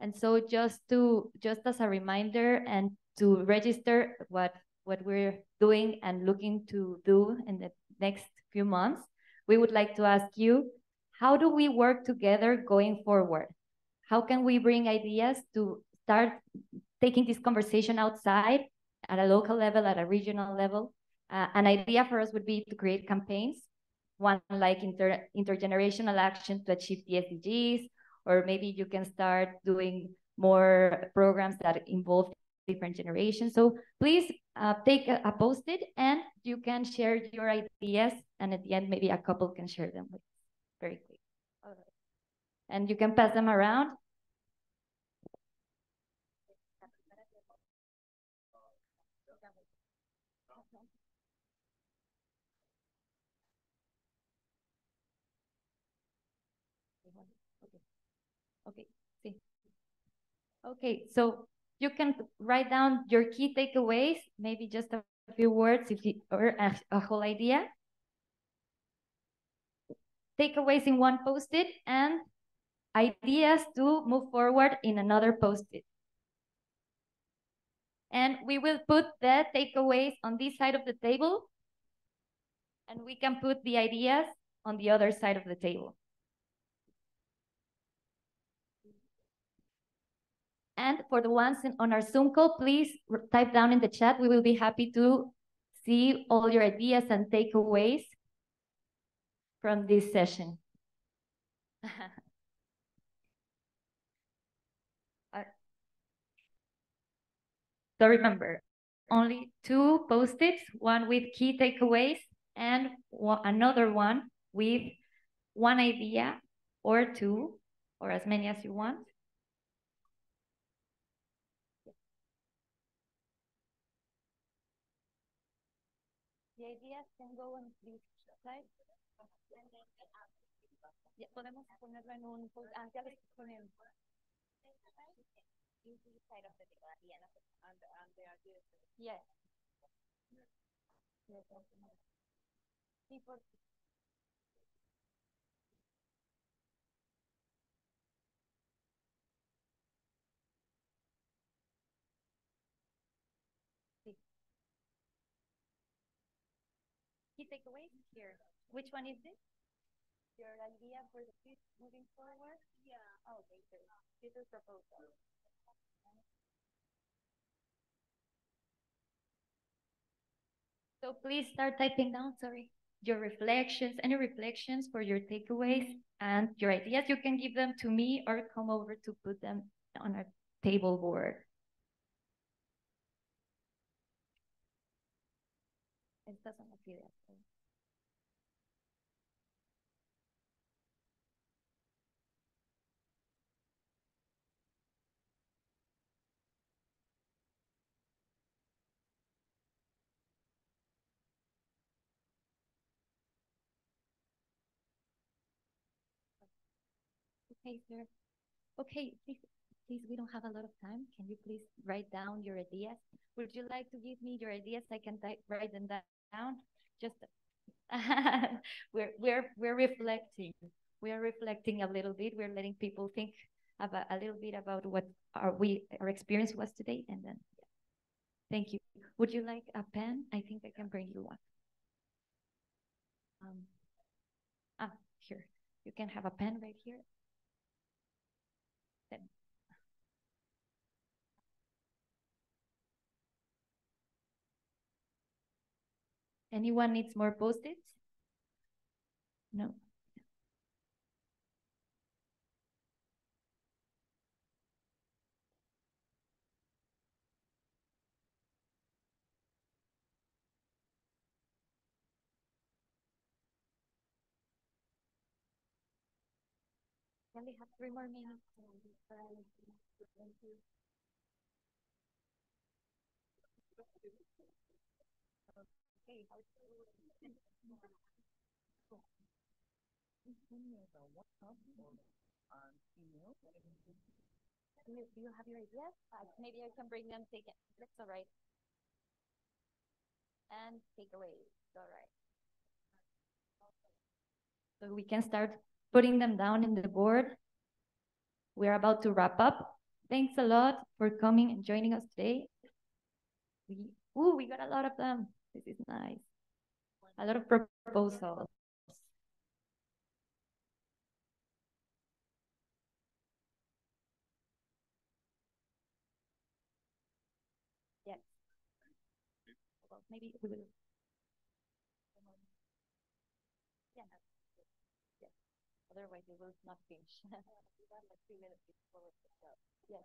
Speaker 4: And so just as a reminder and to register what we're doing and looking to do in the next few months, we would like to ask you, how do we work together going forward? How can we bring ideas to start taking this conversation outside at a local level, at a regional level? An idea for us would be to create campaigns, one like intergenerational action to achieve the SDGs, or maybe you can start doing more programs that involve different generations. So please take a post-it and you can share your ideas, and at the end, maybe a couple can share them with very quick. All right. And you can pass them around. Okay. See. Okay, so you can write down your key takeaways, maybe just a few words or a whole idea. Takeaways in one post-it and ideas to move forward in another post-it. And we will put the takeaways on this side of the table, and we can put the ideas on the other side of the table. And for the ones on our Zoom call, please type down in the chat. We will be happy to see all your ideas and takeaways from this session. So remember, only 2 post-its, one with key takeaways and another one with 1 idea or 2, or as many as you want. The ideas can go on this side. Ya podemos ponerlo en un ya les ponemos. Yes. Key takeaways here. Which one is this? Your idea for the future moving forward? Yeah. Oh, okay. This is proposal. So please start typing down, your reflections, any reflections for your takeaways and your ideas. You can give them to me or come over to put them on a table board. Estas son las ideas. Okay, sir. Okay, please, we don't have a lot of time. Can you please write down your ideas? Would you like to give me your ideas? I can write them down. Just we're reflecting. We are reflecting a little bit. We're letting people think about a little bit about what our experience was today, and then yeah. Thank you. Would you like a pen? I think I can bring you one. Here. You can have a pen right here. Anyone needs more post-its? No. We only have 3 more minutes. Thank you. Okay, do you have your ideas? Maybe I can bring them, take it. That's all right. And take away. All right. So we can start putting them down in the board. We're about to wrap up.
Speaker 13: Thanks a lot for coming and joining us today. We got a lot of them. This is nice. A lot of proposals. Yes. Well, maybe we will. Yeah. Yes. Otherwise, it will not finish. We have like 2 minutes before we start. Yes.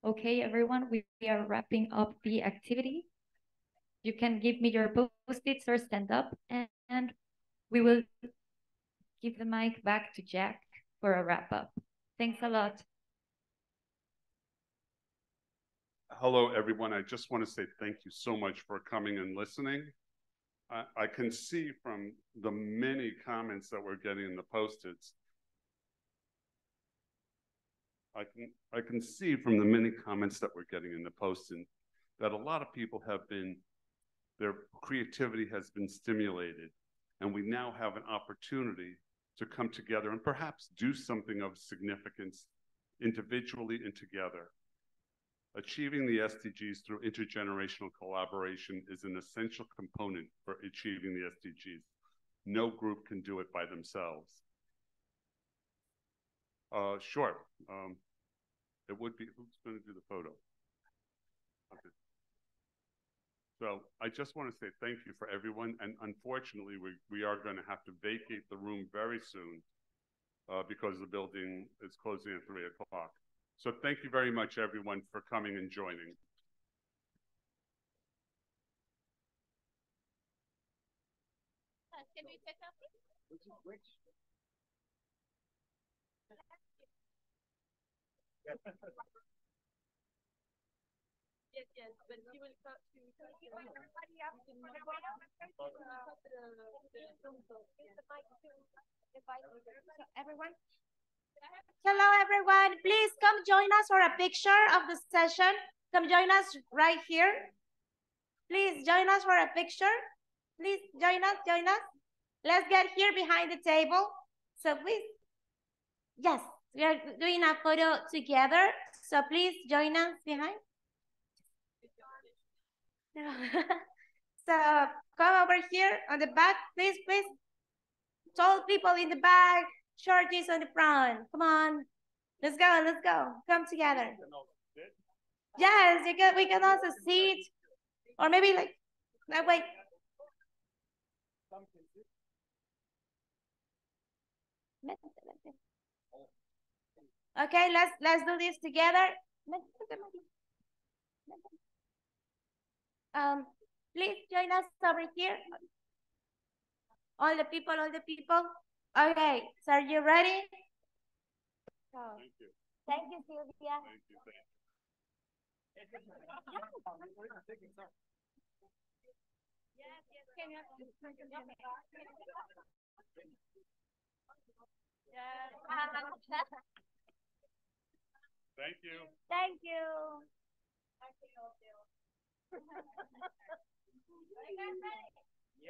Speaker 13: Okay, everyone, we are wrapping up the activity. You can give me your post-its or stand up, and we will give the mic back to Jack for a wrap-up. Thanks a lot.
Speaker 1: Hello, everyone. I just want to say thank you so much for coming and listening. I can see from the many comments that we're getting in the post-its, I can see from the many comments that we're getting in the post-it that a lot of people have been, their creativity has been stimulated, and we now have an opportunity to come together and perhaps do something of significance individually and together. Achieving the SDGs through intergenerational collaboration is an essential component for achieving the SDGs. No group can do it by themselves. Sure. It would be, who's going to do the photo? Okay. So I just want to say thank you for everyone. And unfortunately, we are going to have to vacate the room very soon because the building is closing at 3 o'clock. So thank you very much, everyone, for coming and joining.
Speaker 5: Can we take up? Yes, but he will cut to
Speaker 12: everyone. Hello, everyone. Please come join us for a picture of the session. Come join us right here. Please join us for a picture. Please join us, Let's get here behind the table. So please, yes, we are doing a photo together. So please join us behind. So come over here on the back, please. Tall people in the back, shorties on the front. Come on, let's go. Come together. Yes, we can also sit, or maybe like, no, wait. Okay, let's do this together. Please join us over here. All the people. Okay, so are you ready?
Speaker 1: Thank you.
Speaker 12: Thank you, Sylvia.
Speaker 1: Thank you. Thank you.
Speaker 12: Thank you.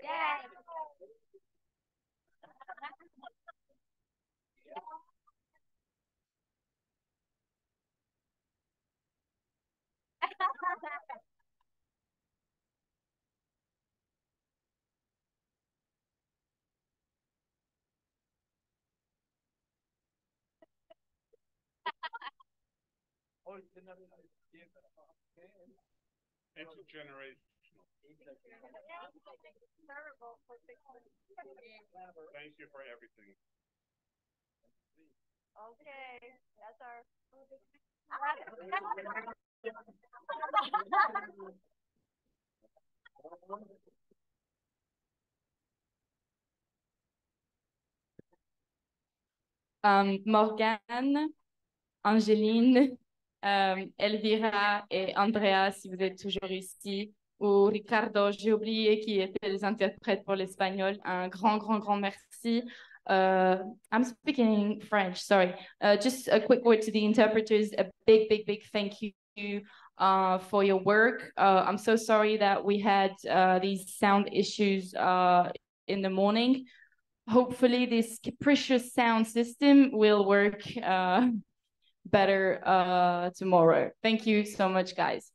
Speaker 12: Yes.
Speaker 1: Intergenerational. Thank you for everything.
Speaker 12: Okay, that's our.
Speaker 14: Morgane, Angéline, Elvira et Andrea, si vous êtes toujours ici, ou Ricardo, j'ai oublié qui étaient les interprètes pour l'espagnol. Un grand merci. I'm speaking French, sorry. Just a quick word to the interpreters. A big thank you for your work. I'm so sorry that we had these sound issues in the morning. Hopefully this capricious sound system will work better tomorrow. Thank you so much, guys.